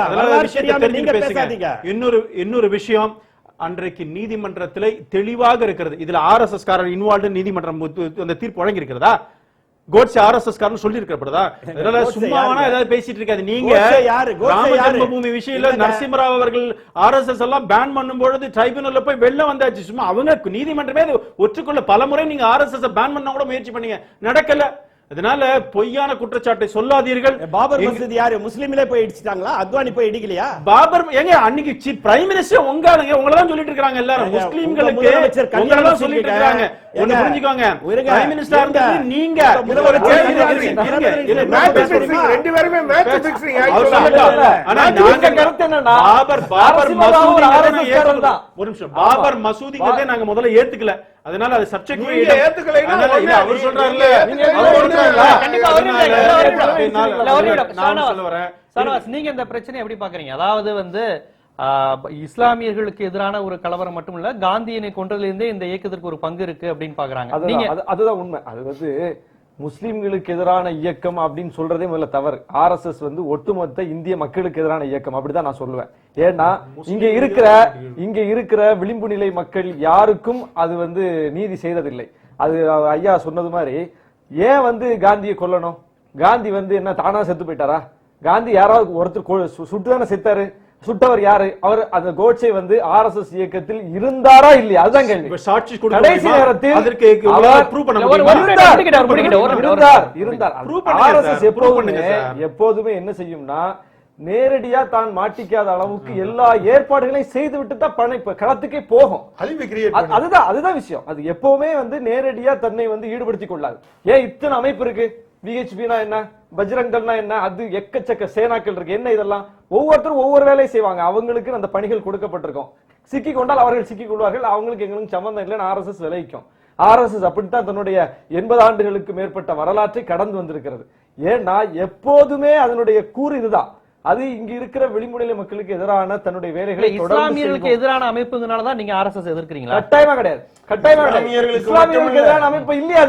[SPEAKER 2] இன்னொரு விஷயம், அன்றைக்கு நீதிமன்றத்திலே தெளிவாக இருக்கிறது. இதுல ஆர்எஸ்எஸ் காரர் இன்வால்வ் நீதிமன்றம் அந்த தீர்ப்பு வழங்கி இருக்கிறதா? கோட்சே ஆர்எஸ்எஸ் காரன் சொல்லி இருக்கப்படுதா? அதனால சும்மாவானா ஏதாவது பேசிட்டு இருக்காது. நீங்க ராம ஜென்மபூமி விஷயத்துல நரசிம்மராவ் அவர்கள் ஆர்எஸ்எஸ் எல்லாம் பேன் பண்ணும் பொழுது ட்ரைபுனல்ல போய் வெள்ளம் வந்தாச்சு. சும்மா அவங்க நீதிமன்றமே ஒற்றுக்கொள்ள பலமுறை நீங்க ஆர்எஸ்எஸ் பேன் பண்ண கூட முயற்சி பண்ணீங்க, நடக்கல. அதனால பொய்யான குற்றச்சாட்டை சொல்லாதீர்கள்.
[SPEAKER 3] பாபர் மசூதி யாரு முஸ்லிம்களே போய் இடிச்சிட்டாங்களா? அத்வானி போய் இடிக்கலையா?
[SPEAKER 2] பாபர் எங்க அன்னைக்கு பிரைம் மினிஸ்டர் உங்களாங்க, உங்களதான் சொல்லிட்டு இருக்காங்க எல்லாரும். முஸ்லிம்களுக்கு உங்களதான் சொல்லிட்டு இருக்காங்க. ஒண்ணு புரிஞ்சுக்கோங்க, பிரைம் மினிஸ்டர் இருந்தது நீங்க.
[SPEAKER 4] ரெண்டு பேருமே மேட்ச் ஃபிக்ஸிங்
[SPEAKER 2] ஆனா நாங்க கருத்து என்னன்னா பாபர் மசூதி ஒரு நிமிஷம், பாபர் மசூதிங்கிறதே நாங்க முதல்ல ஏத்துக்கல. அதனால அது சப்ஜெக்ட் அவர் சொல்றாருல்ல,
[SPEAKER 7] நீங்க இந்த பிரச்சனை எப்படி பாக்குறீங்க? அதாவது வந்து இஸ்லாமியர்களுக்கு எதிரான ஒரு கலவரம் மட்டும் இல்ல, காந்தியனை கொன்றதுல இருந்தே இந்த இயக்கத்திற்கு ஒரு பங்கு இருக்கு அப்படின்னு பாக்குறாங்க.
[SPEAKER 5] அதுதான் உண்மை. அது வந்து முஸ்லிம்களுக்கு எதிரான இயக்கம் அப்படின்னு சொல்றதே முதல்ல தவறு. ஆர்எஸ்எஸ் வந்து ஒட்டுமொத்த இந்திய மக்களுக்கு எதிரான இயக்கம் அப்படிதான் நான் சொல்லுவேன். ஏன்னா இங்க இருக்கிற விளிம்பு நிலை மக்கள் யாருக்கும் அது வந்து நீதி செய்ததில்லை. அது ஐயா சொன்னது மாதிரி, ஏன் வந்து காந்தியை கொல்லணும்? காந்தி வந்து என்ன தானா செத்து போயிட்டாரா? காந்தி யாராவது ஒருத்தர் சுட்டுதானே செத்தாரு. சுட்டவர் யாரு? அவர் அந்த கோட்சே வந்து ஆர்எஸ்எஸ் இயக்கத்தில் இருந்தாரா இல்லையா? அதுதான் கேள்வி. கடைசி நேரத்தில் எப்போதுமே என்ன செய்யும்னா, நேரடியா தான் மாட்டிக்காத அளவுக்கு எல்லா ஏற்பாடுகளையும் செய்து விட்டு தான் களத்துக்கே போகும். அதுதான் விஷயம். அது எப்பவுமே வந்து நேரடியா தன்னை வந்து ஈடுபடுத்திக் கொள்ளாது. ஏன் இத்தனை அமைப்பு இருக்கு? விஹெச்பினா என்ன, பஜ்ரங்கல்னா என்ன, அது எக்கச்சக்க சேனாக்கள் இருக்கு. என்ன இதெல்லாம்? ஒவ்வொருத்தரும் ஒவ்வொரு வேலையை செய்வாங்க. அவங்களுக்கு அந்த பணிகள் கொடுக்கப்பட்டிருக்கும். சிக்கி கொண்டால் அவர்கள் சிக்கிக் கொள்வார்கள். அவங்களுக்கு எங்களுக்கு சம்பந்தம் இல்லைன்னு ஆர்எஸ்எஸ் விளைவிக்கும். ஆர்எஸ்எஸ் அப்படித்தான் தன்னுடைய 80 ஆண்டுகளுக்கு மேற்பட்ட வரலாற்றை கடந்து வந்திருக்கிறது. ஏன்னா எப்போதுமே அதனுடைய கூறு இதுதான். அது இங்க இருக்கிற விளிம்புநிலை மக்களுக்கு எதிரான தன்னுடைய வேலைகளை
[SPEAKER 7] இஸ்லாமியர்களுக்கு எதிரான அமைப்புங்கனாலதான் நீங்க ஆர்எஸ்எஸ் எதிர்க்கிறீங்களா?
[SPEAKER 5] கட்டாயமா கிடையாது. இஸ்லாமியர்களுக்கு எதிரான அமைப்பு இல்லையா?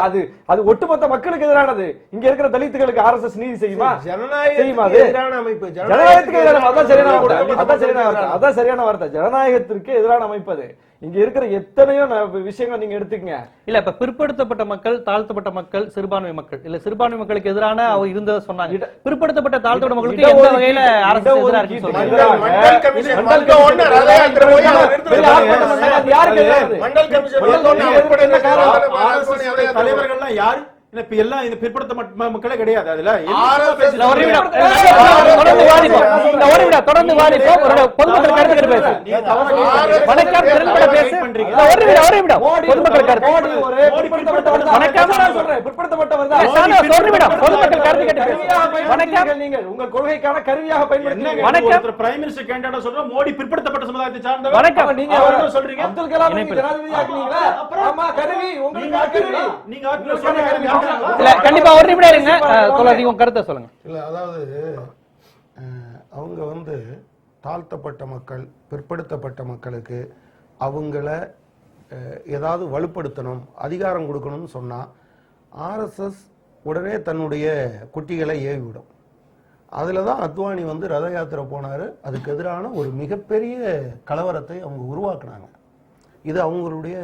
[SPEAKER 5] அது அது ஒட்டுமொத்த மக்களுக்கு எதிரானது. இங்க இருக்கிற தலித்துகளுக்கு ஆர்எஸ்எஸ் நீதி செய்யுமா?
[SPEAKER 4] ஜனநாயகத்துக்கு எதிரான அமைப்பு.
[SPEAKER 5] ஜனநாயகத்துக்கு எதிரான, அதான் சரியான வார்த்தை. ஜனநாயகத்திற்கு எதிரான அமைப்பு அது. இங்க இருக்கிற எத்தனையோ விஷயங்கள் நீங்க எடுத்துக்கங்க.
[SPEAKER 7] இல்ல இப்ப பிற்படுத்தப்பட்ட மக்கள், தாழ்த்தப்பட்ட மக்கள், சிறுபான்மை மக்கள், இல்ல சிறுபான்மை மக்களுக்கு எதிரான அவர் இருந்ததை சொன்னாங்க. பிற்படுத்தப்பட்ட தாழ்த்தப்பட்ட மக்களுக்கு எந்த வகையில அரசு எதிராக இருக்குன்னு சொல்றாங்க?
[SPEAKER 2] தலைவர்கள்லாம் யாரு? இப்ப எல்லாம் இந்த பிற்படுத்த மக்களே கிடையாது. அதுல
[SPEAKER 7] தொடர்ந்து வாதிப்போம். பொதுமக்கள் கருத்து பேசு. வணக்கம், திறன்பட பேசு. பொதுமக்கள் கருத்து. பொதுமக்கள் கருத்து கேட்டு பேசு. வணக்கம்.
[SPEAKER 5] நீங்கள் உங்கள் கொள்கைக்கான கருவியாக பயன்படுத்தி
[SPEAKER 2] வணக்கம். பிரைம் மினிஸ்டர் கேண்டிடேட் சொல்ற மோடி பிற்படுத்தப்பட்ட சமுதாயத்தை சார்ந்தவர்.
[SPEAKER 7] வணக்கம்.
[SPEAKER 5] நீங்க அவர்கள் சொல்றீங்க அப்துல் கலாம் ஜனாதிபதி ஆக்குனீங்களா? ஆமா, கருவி உங்களுக்கு கருவி. நீங்க கருவி.
[SPEAKER 7] இல்ல கண்டிப்பா ஒரு நிமிடம் இருங்க. தோழர் உங்க கருத்தை சொல்லுங்க.
[SPEAKER 4] இல்ல அதாவது அவங்க வந்து தாழ்த்தப்பட்ட மக்கள், பிற்படுத்தப்பட்ட மக்களுக்கு அவங்கள ஏதாவது வலுப்படுத்தணும், அதிகாரம் கொடுக்கணும்னு சொன்னா ஆர்எஸ்எஸ் உடனே தன்னுடைய குட்டிகளை ஏவிவிடும். அதில் தான் அத்வானி வந்து ரத யாத்திரை போனார். அதுக்கு எதிரான ஒரு மிகப்பெரிய கலவரத்தை அவங்க உருவாக்குனாங்க. இது அவங்களுடைய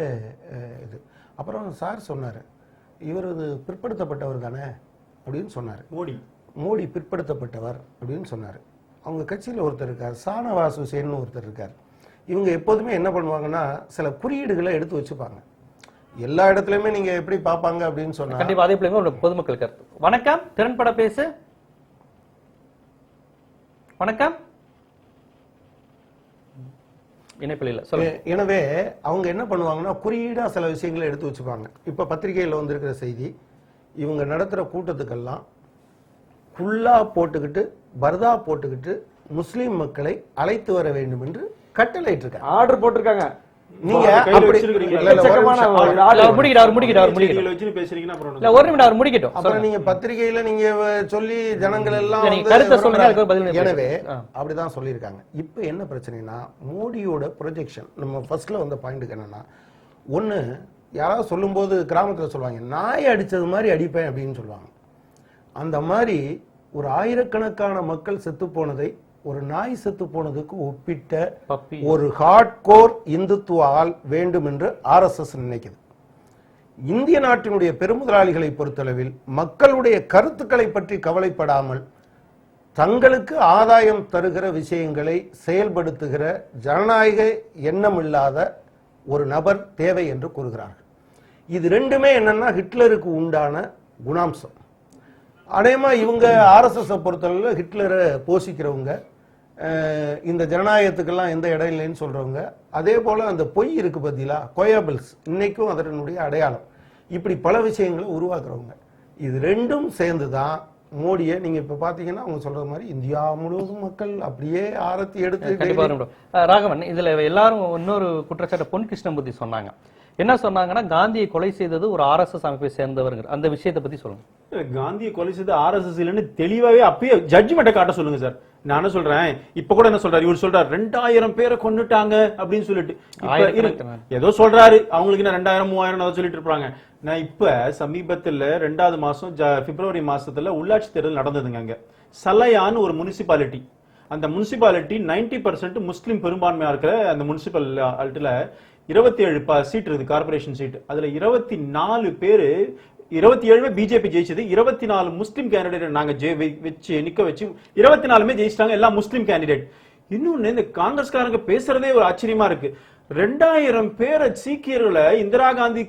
[SPEAKER 4] இது. அப்புறம் சார் சொன்னார், இவர் பிற்படுத்தப்பட்டவர் தானே அப்படின்னு சொன்னார். மோடி பிற்படுத்தப்பட்டவர் அப்படின்னு சொன்னார். அவங்க கட்சியில் ஒருத்தர் இருக்கார், ஷானவாஸ் ஹுசேன் ஒருத்தர் இருக்கார். இவங்க எப்போதுமே என்ன பண்ணுவாங்கன்னா சில குறியீடுகளை எடுத்து வச்சுப்பாங்க. எல்லா இடத்துலயுமே நீங்க எப்படி பார்ப்பாங்க அப்படின்னு சொன்னா
[SPEAKER 1] கண்டிப்பா அதே போல பொதுமக்கள் கருத்து. வணக்கம், திறன்பட பேசு. வணக்கம். இணைப்பில் இல்ல, சொல்லுங்க.
[SPEAKER 4] எனவே அவங்க என்ன பண்ணுவாங்கன்னா குறியீடா சில விஷயங்களை எடுத்து வச்சுப்பாங்க. இப்ப பத்திரிகையில் வந்திருக்கிற செய்தி, இவங்க நடத்துற கூட்டத்துக்கெல்லாம் குல்லா போட்டுக்கிட்டு பர்தா போட்டுக்கிட்டு முஸ்லிம் மக்களை அழைத்து வர வேண்டும் என்று கட்டளையிட்டு இருக்காங்க,
[SPEAKER 5] ஆர்டர் போட்டிருக்காங்க.
[SPEAKER 4] நீங்க அப்படி அப்புறம் நீங்க பத்திரிகையில நீங்க சொல்லி ஜனங்கள் எல்லாம் எனவே அப்படிதான் சொல்லியிருக்காங்க. இப்ப என்ன பிரச்சனைனா மோடியோட ப்ரொஜெக்ஷன். நம்ம ஃபர்ஸ்ட்ல வந்த பாயிண்ட்க்கு என்னன்னா, ஒண்ணு யாராவது சொல்லும் போது கிராமத்துல சொல்லுவாங்க நாய் அடிச்சது மாதிரி அடிப்பேன் அப்படின்னு சொல்லுவாங்க. அந்த மாதிரி ஒரு ஆயிரக்கணக்கான மக்கள் செத்து போனதை ஒரு நாய் செத்து போனதுக்கு ஒப்பிட்ட ஒரு ஹார்ட்கோர் இந்துத்துவ ஆள் வேண்டும் என்று RSS நினைக்குது. இந்திய நாட்டினுடைய பெருமுதலாளிகளை பொறுத்தளவில் மக்களுடைய கருத்துக்களை பற்றி கவலைப்படாமல் தங்களுக்கு ஆதாயம் தருகிற விஷயங்களை செயல்படுத்துகிற ஜனநாயக எண்ணம் இல்லாத ஒரு நபர் தேவை என்று கூறுகிறார்கள். இது ரெண்டுமே என்னன்னா ஹிட்லருக்கு உண்டான குணாம்சம். அதேமா இவங்க RSS பொறுத்தளவில் ஹிட்லரை போஷிக்கிறவங்க, இந்த ஜனநாயகத்துக்கெல்லாம் எந்த இடம் இல்லைன்னு சொல்றவங்க. அதே போல அந்த பொய் இருக்கு பத்திலா, கோயாபிள்ஸ் இன்னைக்கும் அதனுடைய அடையாளம். இப்படி பல விஷயங்களை உருவாக்குறவங்க. இது ரெண்டும் சேர்ந்துதான் மோடியை நீங்க இப்ப பாத்தீங்கன்னா அவங்க சொல்ற மாதிரி இந்தியா முழுவதும் மக்கள் அப்படியே ஆரத்தி எடுத்து.
[SPEAKER 1] ராகவன், இதுல எல்லாரும் இன்னொரு குற்றச்சாட்டு பொன் கிருஷ்ணமூர்த்தி சொன்னாங்க. என்ன சொன்னாங்கன்னா காந்தியை கொலை செய்தது ஒரு RSS அமைப்பை சேர்ந்தவர்கள். அந்த விஷயத்தை பத்தி சொல்லுங்க.
[SPEAKER 2] காந்தியை கொலை செய்து RSS இல்லன்னு தெளிவாவே அப்பயே ஜட்ஜ்மெண்ட்டை காட்ட சொல்லுங்க சார். நான் சொல்றேன், இப்ப கூட என்ன சொல்றாரு, இவர் சொல்றாரு 2000 பேரை கொன்னுட்டாங்க அப்படின்னு சொல்லிட்டு ஏதோ சொல்றாரு. அவங்களுக்கு என்ன 2000 3000 சொல்லிட்டு இருப்பாங்க. நான் இப்ப சமீபத்துல 2வது மாசம் பிப்ரவரி மாசத்துல உள்ளாட்சி தேர்தல் நடந்ததுங்க. அங்க சலையான்னு ஒரு முனிசிபாலிட்டி, அந்த முனிசிபாலிட்டி 90% முஸ்லிம் பெரும்பான்மையா இருக்கிற அந்த முனிசிபாலிட்டியில 27 சீட் இருக்குது, கார்பரேஷன் சீட். அதுல 24 பேரு, 27 பிஜேபி ஜெயிச்சது, 24 முஸ்லிம் கேண்டிடேட் நாங்க வச்சு நிக்க வச்சு 24மே ஜெயிச்சிட்டாங்க, எல்லாம் முஸ்லிம் கேண்டிடேட். இன்னொன்னு இந்த காங்கிரஸ்காரங்க பேசுறதே ஒரு ஆச்சரியமா இருக்கு. 2000 பேரை சீக்கியர்களை இந்திரா காந்தி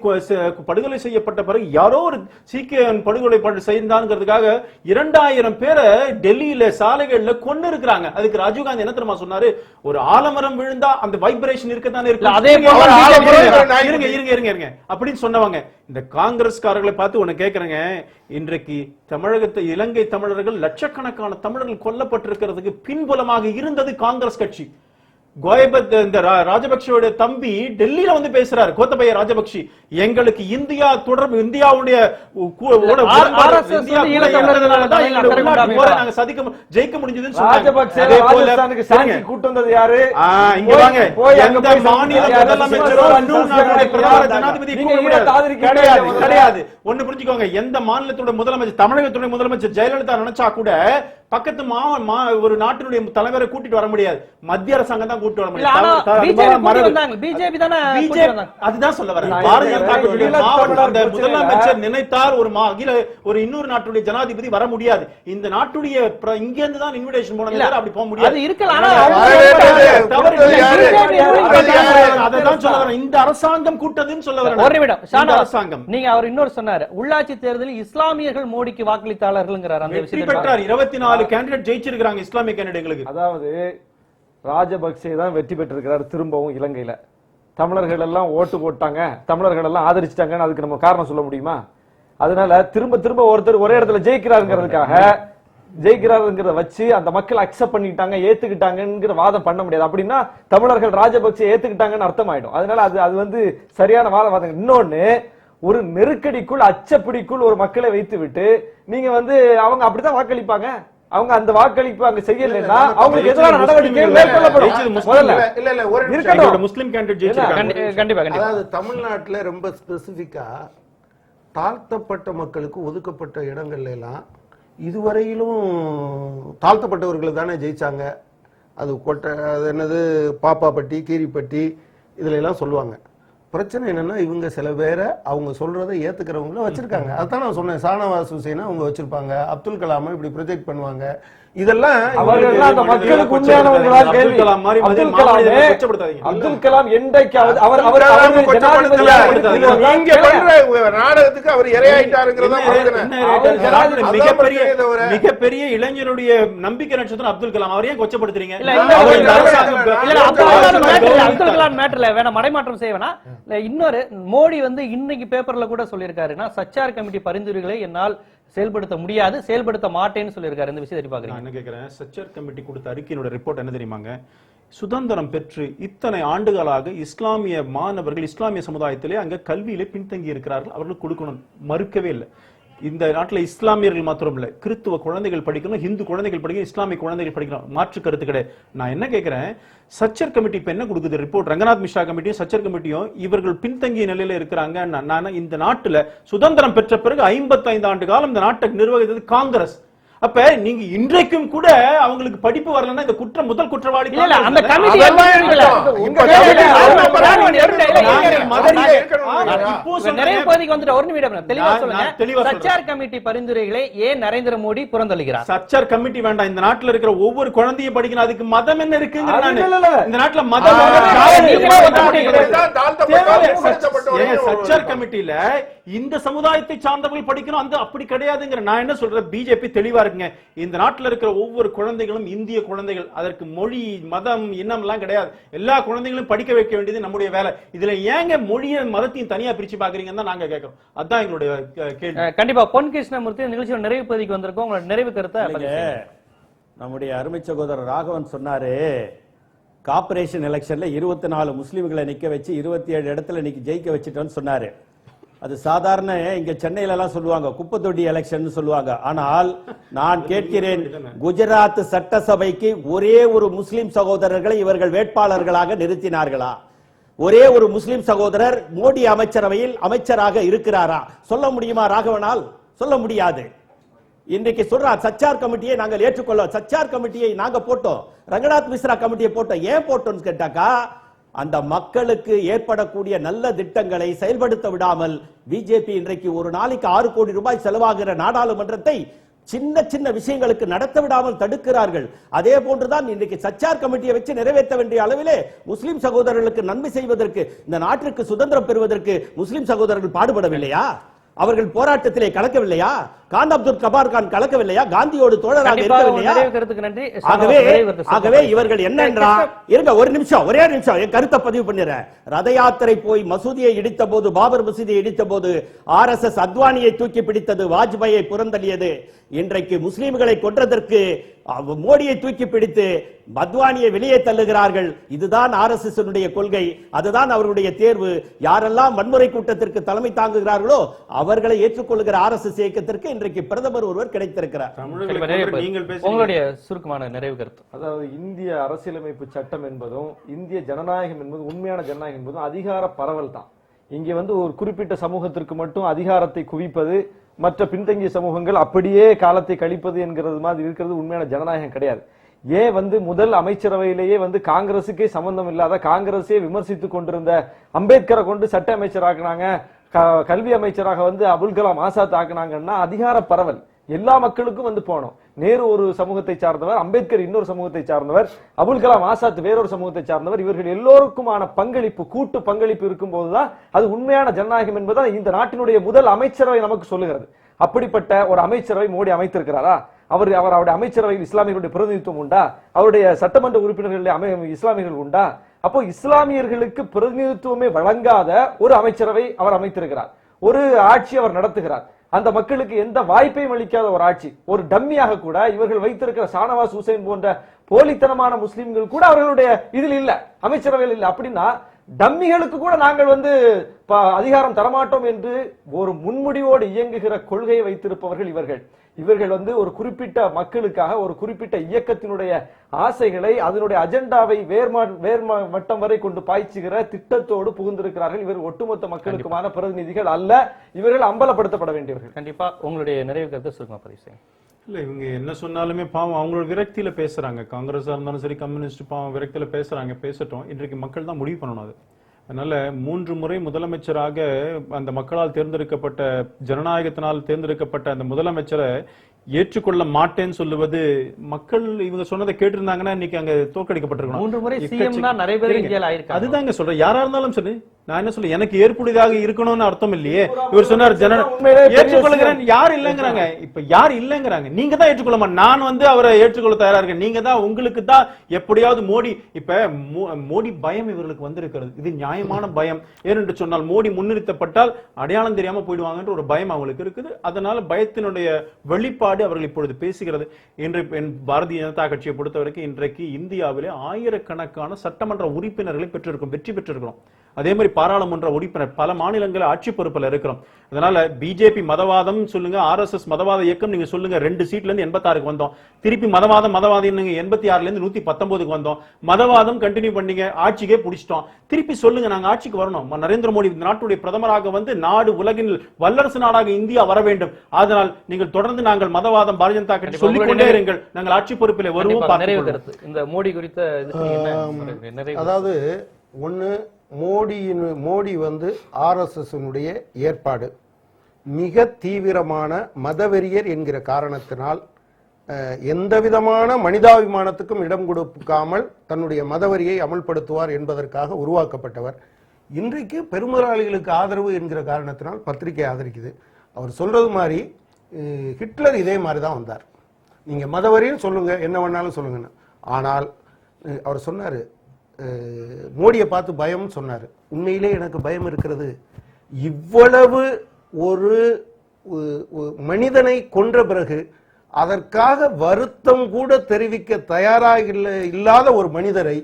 [SPEAKER 2] படுகொலை செய்யப்பட்ட பிறகு யாரோ ஒரு சீக்கியன் படுகொலை செய்தாங்கிறதுக்காக 2000 பேரை டெல்லியில சாலைகள்ல கொண்டு இருக்கிறாங்க. அதுக்கு ராஜீவ் காந்தி என்ன தெரியுமா சொன்னாரு, ஒரு ஆலமரம் விழுந்தா அந்த வைப்ரேஷன் இருக்கத்தானே இருக்கு, அதே இருங்க அப்படின்னு சொன்னவங்க. இந்த காங்கிரஸ்காரர்களை பார்த்து ஒண்ணு கேட்கறேங்க, இன்றைக்கு தமிழகத்தை இலங்கை தமிழர்கள் லட்சக்கணக்கான தமிழர்கள் கொல்லப்பட்டிருக்கிறதுக்கு பின்புலமாக இருந்தது காங்கிரஸ் கட்சி. கோயபத் இந்த ராஜபக்சோட தம்பி டெல்லியில வந்து பேசுறாரு, கோத்தபய ராஜபக்ஷ, எங்களுக்கு இந்தியா தொடர்பு, இந்தியாவுடைய ஜெயிக்க முடிஞ்சதுன்னு சொன்னாங்க.
[SPEAKER 5] கூட்டு வந்தது யாரு?
[SPEAKER 2] இங்க வாங்க, எந்த மாநில முதலமைச்சரோ பிரதமர் ஜனாதிபதி கிடையாது. ஒண்ணு புரிஞ்சுக்கோங்க, எந்த மாநிலத்தோட முதலமைச்சர், தமிழகத்துடைய முதலமைச்சர் ஜெயலலிதா நினைச்சா கூட பக்கத்து ஒரு நாட்டினுடைய தலைவரை கூட்டிட்டு வர முடியாது, மத்திய அரசாங்கம் தான் கூட்டிட்டு வர முடியாது. அதுதான் சொல்ல வரேன். பாரதிய ஜனதா முதலமைச்சர் நினைத்தால் ஒரு இன்னொரு நாட்டுடைய ஜனாதிபதி வர முடியாது. இந்த நாட்டுடைய இங்க இருந்து தான் இன்விடேஷன் போனது, அப்படி போக முடியாது. அதான் சொல்ல வரேன், இந்த அரசாங்கம் கூட்டதுன்னு சொல்ல வரேன்.
[SPEAKER 1] ஒரு நிமிடம், அரசாங்கம் நீங்க அவர் இன்னொரு சொன்னாரு, உள்ளாட்சி தேர்தலில் இஸ்லாமியர்கள் மோடிக்கு வாக்களித்தாளர்கள் அந்த விஷயத்தை பெற்றார்.
[SPEAKER 2] 24 கேண்டிடேட் ஜெயிச்சிருக்காங்க இஸ்லாமிய கேண்டிடேட்களுக்கு.
[SPEAKER 5] அதாவது ராஜபக்சே தான் வெற்றி பெற்றிருக்கிறார் திரும்பவும் இலங்கையில. தமிழர்கள் எல்லாம் ஓட்டு போட்டாங்க, தமிழர்கள் எல்லாம் ஆதரிச்சிட்டாங்கன்னு அதுக்கு நம்ம காரணம் சொல்ல முடியுமா? அதனால திரும்ப திரும்ப ஒருத்தர் ஒரே இடத்துல ஜெயிக்கிறாருங்கிறத வச்சு அந்த மக்கள் அக்செப்ட் பண்ணிட்டாங்க, ஏத்துக்கிட்டாங்கிற வாதம் பண்ண முடியாது. அப்படின்னா தமிழர்கள் ராஜபக்சே ஏத்துக்கிட்டாங்கன்னு அர்த்தம் ஆயிடும். அதனால அது வந்து சரியான வாதம். இன்னொன்னு, ஒரு நெருக்கடிக்குள் அச்சப்பிடிக்குள் ஒரு மக்களை வைத்து விட்டு நீங்க வந்து அவங்க அப்படித்தான் வாக்களிப்பாங்க, அவங்க அந்த வாக்களிப்பு அங்க செய்யலைன்னா அவங்களுக்கு எதிரான நடவடிக்கைகள் மேற்கொள்ளப்படும்.
[SPEAKER 2] முஸ்லிம் கேண்டிடேட்
[SPEAKER 4] கண்டிப்பா. அதாவது தமிழ்நாட்டுல ரொம்ப ஸ்பெசிபிக்கா தாழ்த்தப்பட்ட மக்களுக்கு ஒதுக்கப்பட்ட இடங்கள்ல எல்லாம் இதுவரையிலும் தாழ்த்தப்பட்டவர்கள் தானே ஜெயிச்சாங்க. அது என்னது பாப்பாப்பட்டி, கீரிப்பட்டி இதுல எல்லாம் சொல்லுவாங்க. பிரச்சனை என்னன்னா இவங்க சில பேரை அவங்க சொல்றதை ஏத்துக்கிறவங்கள வச்சிருக்காங்க. அதான் நான் சொன்னேன், ஷானவாஸ் ஹுசைனை அவங்க வச்சிருப்பாங்க, அப்துல் கலாமை இப்படி ப்ரொஜெக்ட் பண்ணுவாங்க. இதெல்லாம்
[SPEAKER 5] அவர்கள் அந்த மக்களுக்கு உண்மையானவர்களா? கேள்வி. அப்துல் கலாம் என்றைக்காவது அவர்
[SPEAKER 4] நீங்க பண்ற நாடகத்துக்கு அவர் இரையாயிட்டாருங்கிறதா
[SPEAKER 2] மிகப்பெரிய இளைஞருடைய நம்பிக்கை நட்சத்திரம் அப்துல் கலாம். அவரையும் கொச்சப்படுத்துறீங்க.
[SPEAKER 7] அப்துல் கலாம் மேட்டர்ல வேணா மடைமாற்றம் செய்வேனா? இன்னொரு மோடி வந்து இன்னைக்கு பேப்பர்ல கூட சொல்லியிருக்காருன்னா சச்சார் கமிட்டி பரிந்துரைகளை என்னால் செயல்படுத்த முடியாது, செயல்படுத்த மாட்டேன்னு சொல்லியிருக்காரு. இந்த விஷயத்தை பாக்குறீங்க?
[SPEAKER 2] நான் என்ன கேட்கிறேன், சச்சர் கமிட்டி கொடுத்த அறிக்கையினோட ரிப்போர்ட் என்ன தெரியுமாங்க? சுதந்திரம் பெற்று இத்தனை ஆண்டுகளாக இஸ்லாமிய மாணவர்கள் இஸ்லாமிய சமுதாயத்திலே அங்க கல்வியிலே பின்தங்கி இருக்கிறார்கள், அவர்கள் கொடுக்கணும், மறுக்கவே இல்லை. இந்த நாட்டில் இஸ்லாமியர்கள் மாத்திரம் இல்ல, கிறிஸ்துவ குழந்தைகள் படிக்கணும், இந்து குழந்தைகள் படிக்கணும், இஸ்லாமிய குழந்தைகள் படிக்கணும், மாற்று கருத்து கிடையாது. நான் என்ன கேட்கிறேன், சச்சர் கமிட்டி இப்ப என்ன கொடுக்குது ரிப்போர்ட்? ரங்கநாத் மிஸ்ரா கமிட்டியும் சச்சர் கமிட்டியும் இவர்கள் பின்தங்கிய நிலையில இருக்கிறாங்க. நான் இந்த நாட்டுல சுதந்திரம் பெற்ற பிறகு 55 ஆண்டு காலம் இந்த நாட்டை நிர்வகித்தது காங்கிரஸ். அப்ப நீங்க இன்றைக்கும் கூட அவங்களுக்கு படிப்பு வரலன்னா இந்த குற்றம் முதல் குற்றவாளி
[SPEAKER 7] அந்த கமிட்டி சச்சார் கமிட்டி பரிந்துரைகளை ஏன் நரேந்திர மோடி புறந்தள்ளுகிறார்?
[SPEAKER 2] சச்சார் கமிட்டி வேண்டாம், இந்த நாட்டுல இருக்கிற ஒவ்வொரு குழந்தையும் படிக்கணும், அதுக்கு மதம் என்ன இருக்குங்க? இந்த நாட்டுல மதம் சச்சார் கமிட்டியில இந்த சமுதாயத்தை சார்ந்தவர்கள் படிக்கணும், அந்த அப்படி கிடையாதுங்கிற. நான் என்ன சொல்றேன், பிஜேபி தெளிவா இருக்குங்க. இந்த நாட்டில் இருக்கிற ஒவ்வொரு குழந்தைகளும் இந்திய குழந்தைகள், அதற்கு மொழி மதம் இனம் எல்லாம் கிடையாது, எல்லா குழந்தைகளும் படிக்க வைக்க வேண்டியது நம்முடைய வேலை. இதுல ஏங்க மொழியை மதத்தையும் தனியா பிரிச்சு பாக்குறீங்கன்னு தான் நாங்க கேட்கிறோம். அதான் எங்களுடைய கேள்வி.
[SPEAKER 7] கண்டிப்பா பொன் கிருஷ்ணமூர்த்தி நிகழ்ச்சியோட நிறைவு பகுதிக்கு வந்திருக்கோம். உங்களோட நிறைவு கருத்தை
[SPEAKER 3] நம்முடைய அருமை சகோதரர் ராகவன் சொன்னாரு, கார்ப்பரேஷன் எலெக்ஷன்ல 24 முஸ்லிம்களை நிக்க வச்சு 27 இடத்துல இன்னைக்கு ஜெயிக்க வச்சுட்டோன்னு சொன்னாரு. அது சாதாரண இங்க சென்னையில எல்லாம் சொல்லுவாங்க குப்பை தொட்டி எலெக்ஷன் சொல்லுவாங்க. ஆனால் நான் கேட்கிறேன், குஜராத் சட்டசபைக்கு ஒரே ஒரு முஸ்லிம் சகோதரர்களை இவர்கள் வேட்பாளர்களாக நிறுத்தினார்களா? ஒரே ஒரு முஸ்லிம் சகோதரர் மோடி அமைச்சரவையில் அமைச்சராக இருக்கிறாரா? சொல்ல முடியுமா ராகவனால்? சொல்ல முடியாது. இன்றைக்கு சொல்றார் சச்சார் கமிட்டியை நாங்கள் ஏற்றுக்கொள்ள, சச்சார் கமிட்டியை நாங்க போட்டோம், ரங்கநாத் மிஸ்ரா கமிட்டியை போட்டோம். ஏன் போட்டோம்னு கேட்டாக்கா, அந்த மக்களுக்கு ஏற்படக்கூடிய நல்ல திட்டங்களை செயல்படுத்த விடாமல் பிஜேபி இன்றைக்கு ஒரு நாளைக்கு 6 கோடி ரூபாய் செலவாகிற நாடாளுமன்றத்தை சின்ன சின்ன விஷயங்களுக்கு நடத்த விடாமல் தடுக்கிறார்கள். அதே போன்றுதான் இன்றைக்கு சச்சார் கமிட்டியை வச்சு நிறைவேற்ற வேண்டிய அளவிலே முஸ்லிம் சகோதரர்களுக்கு நன்மை செய்வதற்கு, இந்த நாட்டிற்கு சுதந்திரம் பெறுவதற்கு முஸ்லிம் சகோதரர்கள் பாடுபடவில்லையா? அவர்கள் போராட்டத்திலே கலக்கவில்லையா? கான் அப்துல் கபார் கான் கலக்கவில்லையா? காந்தியோடு தோழராக இருக்கவில்லையா? ஆகவே இவர்கள் என்னன்றா, இருங்க ஒரு நிமிஷம், ஒரே நிமிஷம் என் கருத்தை பதிவு பண்ணிடுறேன். ரத யாத்திரை போய் மசூதியை இடித்த போது, பாபர் மசூதியை இடித்த போது RSS அத்வானியை தூக்கி பிடித்தது, வாஜ்பாயை புறந்தள்ளியது. இன்றைக்கு முஸ்லிம்களை கொன்றதற்கு மோடியை தூக்கி பிடித்து அத்வானியை வெளியே தள்ளுகிறார்கள். இதுதான் RSS கொள்கை, அதுதான் அவர்களுடைய தேர்வு. யாரெல்லாம் வன்முறை கூட்டத்திற்கு தலைமை தாங்குகிறார்களோ அவர்களை ஏற்றுக்கொள்ளுகிற RSS இயக்கத்திற்கு இன்றைக்கு பிரதமர் ஒருவர் கிடைத்திருக்கிறார்.
[SPEAKER 7] உங்களுடைய சுருக்கமான நிறைவு கருத்து.
[SPEAKER 5] அதாவது இந்திய அரசியலமைப்பு சட்டம் என்பதும் இந்திய ஜனநாயகம் என்பதும் உண்மையான ஜனநாயகம் என்பதும் அதிகார பரவல் தான். இங்க ஒரு குறிப்பிட்ட சமூகத்திற்கு மட்டும் அதிகாரத்தை குவிப்பது, மற்ற பின்தங்கிய சமூகங்கள் அப்படியே காலத்தை கழிப்பது என்கிறது மாதிரி இருக்கிறது உண்மையான ஜனநாயகம் கிடையாது. ஏன் முதல் அமைச்சரவையிலேயே காங்கிரசுக்கே சம்பந்தம் இல்லாத, காங்கிரஸே விமர்சித்துக் கொண்டிருந்த அம்பேத்கரை கொண்டு சட்ட அமைச்சராக்குனாங்க, கல்வி அமைச்சராக அபுல் கலாம் ஆசாத் ஆக்குனாங்கன்னா அதிகார பரவல். எல்லா மக்களுக்கும் போனோம். நேரு ஒரு சமூகத்தை சார்ந்தவர், அம்பேத்கர் இன்னொரு சமூகத்தை சார்ந்தவர், அபுல் கலாம் ஆசாத் வேறொரு சமூகத்தை சார்ந்தவர். இவர்கள் எல்லோருக்குமான பங்களிப்பு, கூட்டு பங்களிப்பு இருக்கும் போதுதான் அது உண்மையான ஜனநாயகம் என்பதை இந்த நாட்டினுடைய முதல் அமைச்சரவை நமக்கு சொல்லுகிறது. அப்படிப்பட்ட ஒரு அமைச்சரவை மோடி அமைத்திருக்கிறாரா? அவருடைய அமைச்சரவையில் இஸ்லாமியர்களுடைய பிரதிநிதித்துவம் உண்டா? அவருடைய சட்டமன்ற உறுப்பினர்கள் இஸ்லாமியர்கள் உண்டா? அப்போ இஸ்லாமியர்களுக்கு பிரதிநிதித்துவமே வழங்காத ஒரு அமைச்சரவை அவர் அமைத்திருக்கிறார். ஒரு ஆட்சி அவர் நடத்துகிறார். அந்த மக்களுக்கு எந்த வாய்ப்பையும் அளிக்காத ஒரு ஆட்சி. ஒரு டம்மியாக கூட இவர்கள் வைத்திருக்கிற ஷானவாஸ் ஹுசைன் போன்ற போலித்தனமான முஸ்லிம்கள் கூட அவர்களுடைய இதில் இல்ல, அமைச்சரவையில் இல்ல. அப்படின்னா டம்மிகளுக்கு கூட நாங்கள் அதிகாரம் தரமாட்டோம் என்று ஒரு முன்முடிவோடு இயங்குகிற கொள்கையை வைத்திருப்பவர்கள் இவர்கள் ஒரு குறிப்பிட்ட மக்களுக்காக, ஒரு குறிப்பிட்ட இயக்கத்தினுடைய ஆசைகளை, அதனுடைய அஜெண்டாவை வேர்மட்டம் வரை கொண்டு பாய்ச்சுகிற திட்டத்தோடு புகுந்திருக்கிறார்கள். இவர் ஒட்டுமொத்த மக்களுக்குமான பிரதிநிதிகள் அல்ல, இவர்கள் அம்பலப்படுத்தப்பட வேண்டியவர்கள்.
[SPEAKER 7] கண்டிப்பா உங்களுடைய நிறைவு கருத்து சுருக்கமா பதிவு செய்யுங்க.
[SPEAKER 2] இல்ல, இவங்க என்ன சொன்னாலுமே பாவம் அவங்களோட விரக்தியில பேசுறாங்க. காங்கிரஸா இருந்தாலும் சரி, கம்யூனிஸ்ட் பாவம் விரக்தியில பேசுறாங்க. பேசட்டும். இன்றைக்கு மக்கள் தான் முடிவு பண்ணணும். அது அதனால 3 முறை முதலமைச்சராக அந்த மக்களால் தேர்ந்தெடுக்கப்பட்ட, ஜனநாயகத்தினால் தேர்ந்தெடுக்கப்பட்ட அந்த முதலமைச்சரை ஏற்றுக்கொள்ள மாட்டேன்னு சொல்லுவது, மக்கள் இவங்க சொன்னதை கேட்டிருந்தாங்கன்னா இன்னைக்கு அங்க தோற்கடிக்கப்பட்டிருக்கணும்.
[SPEAKER 7] 3 முறை சிஎம் தான் நிறைய பேர் இந்தியால ஆயிருக்காங்க.
[SPEAKER 2] அதுதாங்க சொல்றேன். யாரா இருந்தாலும் சரி, நான் என்ன சொல்ல, எனக்கு ஏற்புடையதாக இருக்கணும்னு அர்த்தம் இல்லையே. இவர் சொன்னார் ஏற்றுக்கொள்கிறேன், யார் இல்லங்கிறாங்க. இப்ப யார் இல்லங்கிறாங்க? நீங்க தான் ஏற்றுக்கொள்ள மாட்டேன். நான் அவரை ஏற்றுக்கொள்ள தயாரா இருக்கேன். நீங்க தான், உங்களுக்கு தான் எப்படியாவது மோடி, இப்ப மோடி பயம் இவர்களுக்கு வந்திருக்கிறது. இது நியாயமான பயம். ஏனென்று சொன்னால் மோடி முன்னிறுத்தப்பட்டால் அடையாளம் தெரியாம போயிடுவாங்கன்ற ஒரு பயம் அவங்களுக்கு இருக்குது. அதனால பயத்தினுடைய வெளிப்பாடு அவர்கள் இப்பொழுது பேசுகிறது. இன்று பாரதிய ஜனதா கட்சியை பொறுத்தவரைக்கும் இன்றைக்கு இந்தியாவிலே ஆயிரக்கணக்கான சட்டமன்ற உறுப்பினர்களை பெற்றிருக்கும், வெற்றி பெற்றிருக்கிறோம். அதே மாதிரி பாராளுமன்ற உறுப்பினர் பல மாநிலங்களில் ஆட்சி பொறுப்பில் இருக்கிறோம். அதனால பிஜேபி மதவாதம் சொல்லுங்க, RSS மதவாத இயக்கம் நீங்க சொல்லுங்க. 2 சீட்ல இருந்து 86க்கு வந்தோம். திருப்பி மதவாதம் 86ல இருந்து 119க்கு வந்தோம். மதவாதம் கண்டினியூ பண்ணீங்க, ஆட்சிக்கே பிடிச்சிட்டோம். திருப்பி சொல்லுங்க, நாங்க ஆட்சிக்கு வரணும். நரேந்திர மோடி நாட்டுடைய பிரதமராக நாடு உலகில் வல்லரசு நாடாக இந்தியா வர வேண்டும். அதனால் நீங்கள் தொடர்ந்து நாங்கள் மதவாதம் பாரதிய ஜனதா கட்சி சொல்லிக் கொண்டே இருங்கள், நாங்கள் ஆட்சி பொறுப்பில் வருவோம்.
[SPEAKER 7] இந்த மோடி குறித்த
[SPEAKER 4] அதாவது ஒண்ணு, மோடி RSS ஏற்பாடு, மிக தீவிரமான மதவெறியர் என்கிற காரணத்தினால் எந்த விதமான மனிதாபிமானத்துக்கும் இடம் கொடுக்காமல் தன்னுடைய மதவெறியை அமல்படுத்துவார் என்பதற்காக உருவாக்கப்பட்டவர். இன்றைக்கு பெருமுதலாளிகளுக்கு ஆதரவு என்கிற காரணத்தினால் பத்திரிகை ஆதரிக்குது. அவர் சொல்றது மாதிரி ஹிட்லர் இதே மாதிரி தான் வந்தார். நீங்க மதவெறின்னு சொல்லுங்க, என்ன வேணாலும் சொல்லுங்க. ஆனால் அவர் சொன்னாரு, மோடியை பார்த்து பயம் சொன்னாரு. உண்மையிலே எனக்கு பயம் இருக்கிறது. இவ்வளவு ஒரு மனிதனை கொன்ற பிறகு அதற்காக வருத்தம் கூட தெரிவிக்க தயாராக இல்லாத ஒரு மனிதரை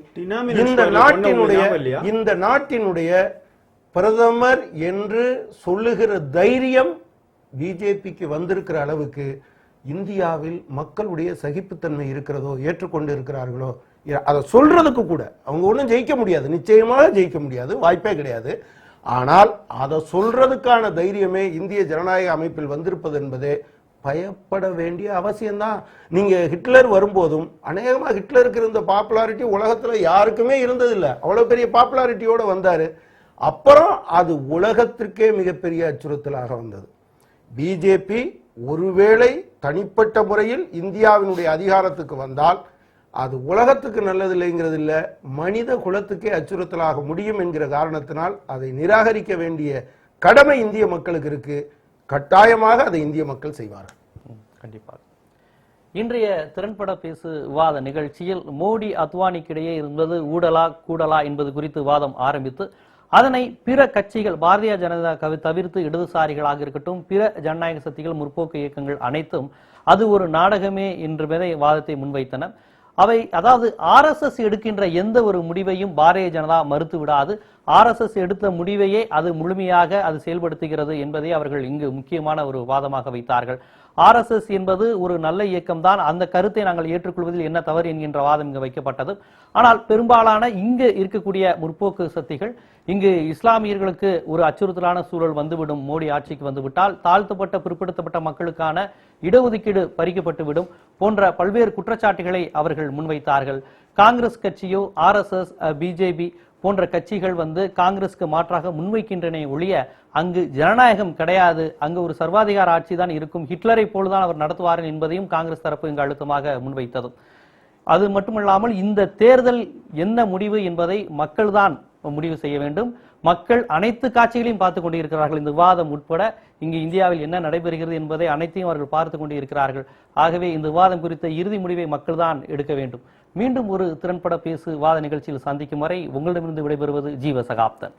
[SPEAKER 4] இந்த நாட்டினுடைய பிரதமர் என்று சொல்லுகிற தைரியம் பிஜேபிக்கு வந்திருக்கிற அளவுக்கு இந்தியாவில் மக்களுடைய சகிப்புத்தன்மை இருக்கிறதோ, ஏற்றுக்கொண்டு இருக்கிறார்களோ, அதை சொல்றதுக்கு கூட அவங்க ஒன்றும் ஜெயிக்க முடியாது, நிச்சயமாக ஜெயிக்க முடியாது, வாய்ப்பே கிடையாது. ஆனால் அதை சொல்றதுக்கான தைரியமே இந்திய ஜனநாயக அமைப்பில் வந்திருப்பது என்பதே பயப்பட வேண்டிய அவசியம்தான். நீங்க ஹிட்லர் வரும்போதும் அநேகமாக ஹிட்லருக்கு இருந்த பாப்புலாரிட்டி உலகத்துல யாருக்குமே இருந்ததில்லை. அவ்வளவு பெரிய பாப்புலாரிட்டியோட வந்தாரு. அப்புறம் அது உலகத்திற்கே மிகப்பெரிய அச்சுறுத்தலாக வந்தது. பிஜேபி ஒருவேளை தனிப்பட்ட முறையில் இந்தியாவினுடைய அதிகாரத்துக்கு வந்தால் அது உலகத்துக்கு நல்லதில்லைங்கிறது இல்ல, மனித குலத்துக்கே அச்சுறுத்தலாக முடியும் என்கிற காரணத்தினால் அதை நிராகரிக்க வேண்டிய கடமை இந்திய மக்களுக்கு இருக்கு. கட்டாயமாக அதை இந்திய மக்கள் செய்வார்கள்.
[SPEAKER 7] கண்டிப்பாக. இன்றைய திறன்பட பேசு விவாத நிகழ்ச்சியில் மோடி அத்வானிக்கிடையே இருந்தது ஊடலா கூடலா என்பது குறித்து விவாதம் ஆரம்பித்து அதனை பிற கட்சிகள், பாரதிய ஜனதா தவிர்த்து இடதுசாரிகளாக இருக்கட்டும், பிற ஜனநாயக சக்திகள், முற்போக்கு இயக்கங்கள் அனைத்தும் அது ஒரு நாடகமே என்று வாதத்தை முன்வைத்தன. அவை அதாவது RSS எடுக்கின்ற எந்த ஒரு முடிவையும் பாரதிய ஜனதா மறுத்து விடாது. RSS எடுத்த முடிவையே அது முழுமையாக அது செயல்படுத்துகிறது என்பதை அவர்கள் இங்கு முக்கியமான ஒரு வாதமாக வைத்தார்கள். RSS என்பது ஒரு நல்ல இயக்கம் தான், அந்த கருத்தை நாங்கள் ஏற்றுக்கொள்வதில் என்ன தவறு என்கின்ற வாதம் இங்கு வைக்கப்பட்டது. ஆனால் பெரும்பாலான இங்கு இருக்கக்கூடிய முற்போக்கு சக்திகள், இங்கு இஸ்லாமியர்களுக்கு ஒரு அச்சுறுத்தலான சூழல் வந்துவிடும், மோடி ஆட்சிக்கு வந்துவிட்டால் தாழ்த்தப்பட்ட பிற்படுத்தப்பட்ட மக்களுக்கான இடஒதுக்கீடு பறிக்கப்பட்டுவிடும் போன்ற பல்வேறு குற்றச்சாட்டுகளை அவர்கள் முன்வைத்தார்கள். காங்கிரஸ் கட்சியோ RSS பிஜேபி போன்ற கட்சிகள் காங்கிரஸ்க்கு மாற்றாக முன்வைக்கின்றன ஒழிய அங்கு ஜனநாயகம் கிடையாது, அங்கு ஒரு சர்வாதிகார ஆட்சி தான் இருக்கும், ஹிட்லரை போலதான் அவர் நடத்துவார் என்பதையும் காங்கிரஸ் தரப்பு இங்கு அழுத்தமாக முன்வைத்தது. அது மட்டுமல்லாமல் இந்த தேர்தல் என்ன முடிவு என்பதை மக்கள் தான் முடிவு செய்ய வேண்டும். மக்கள் அனைத்து காட்சிகளையும் பார்த்து கொண்டு இருக்கிறார்கள். இந்த விவாதம் உட்பட இங்கு இந்தியாவில் என்ன நடைபெறுகிறது என்பதை அனைத்தையும் அவர்கள் பார்த்து கொண்டு இருக்கிறார்கள். ஆகவே இந்த விவாதம் குறித்த இறுதி முடிவை மக்கள் தான் எடுக்க வேண்டும். மீண்டும் ஒரு திறன்பட பேசு விவாத நிகழ்ச்சியில் சந்திக்கும் வரை உங்களிடமிருந்து விடைபெறுவது ஜீவ சகாப்தன்.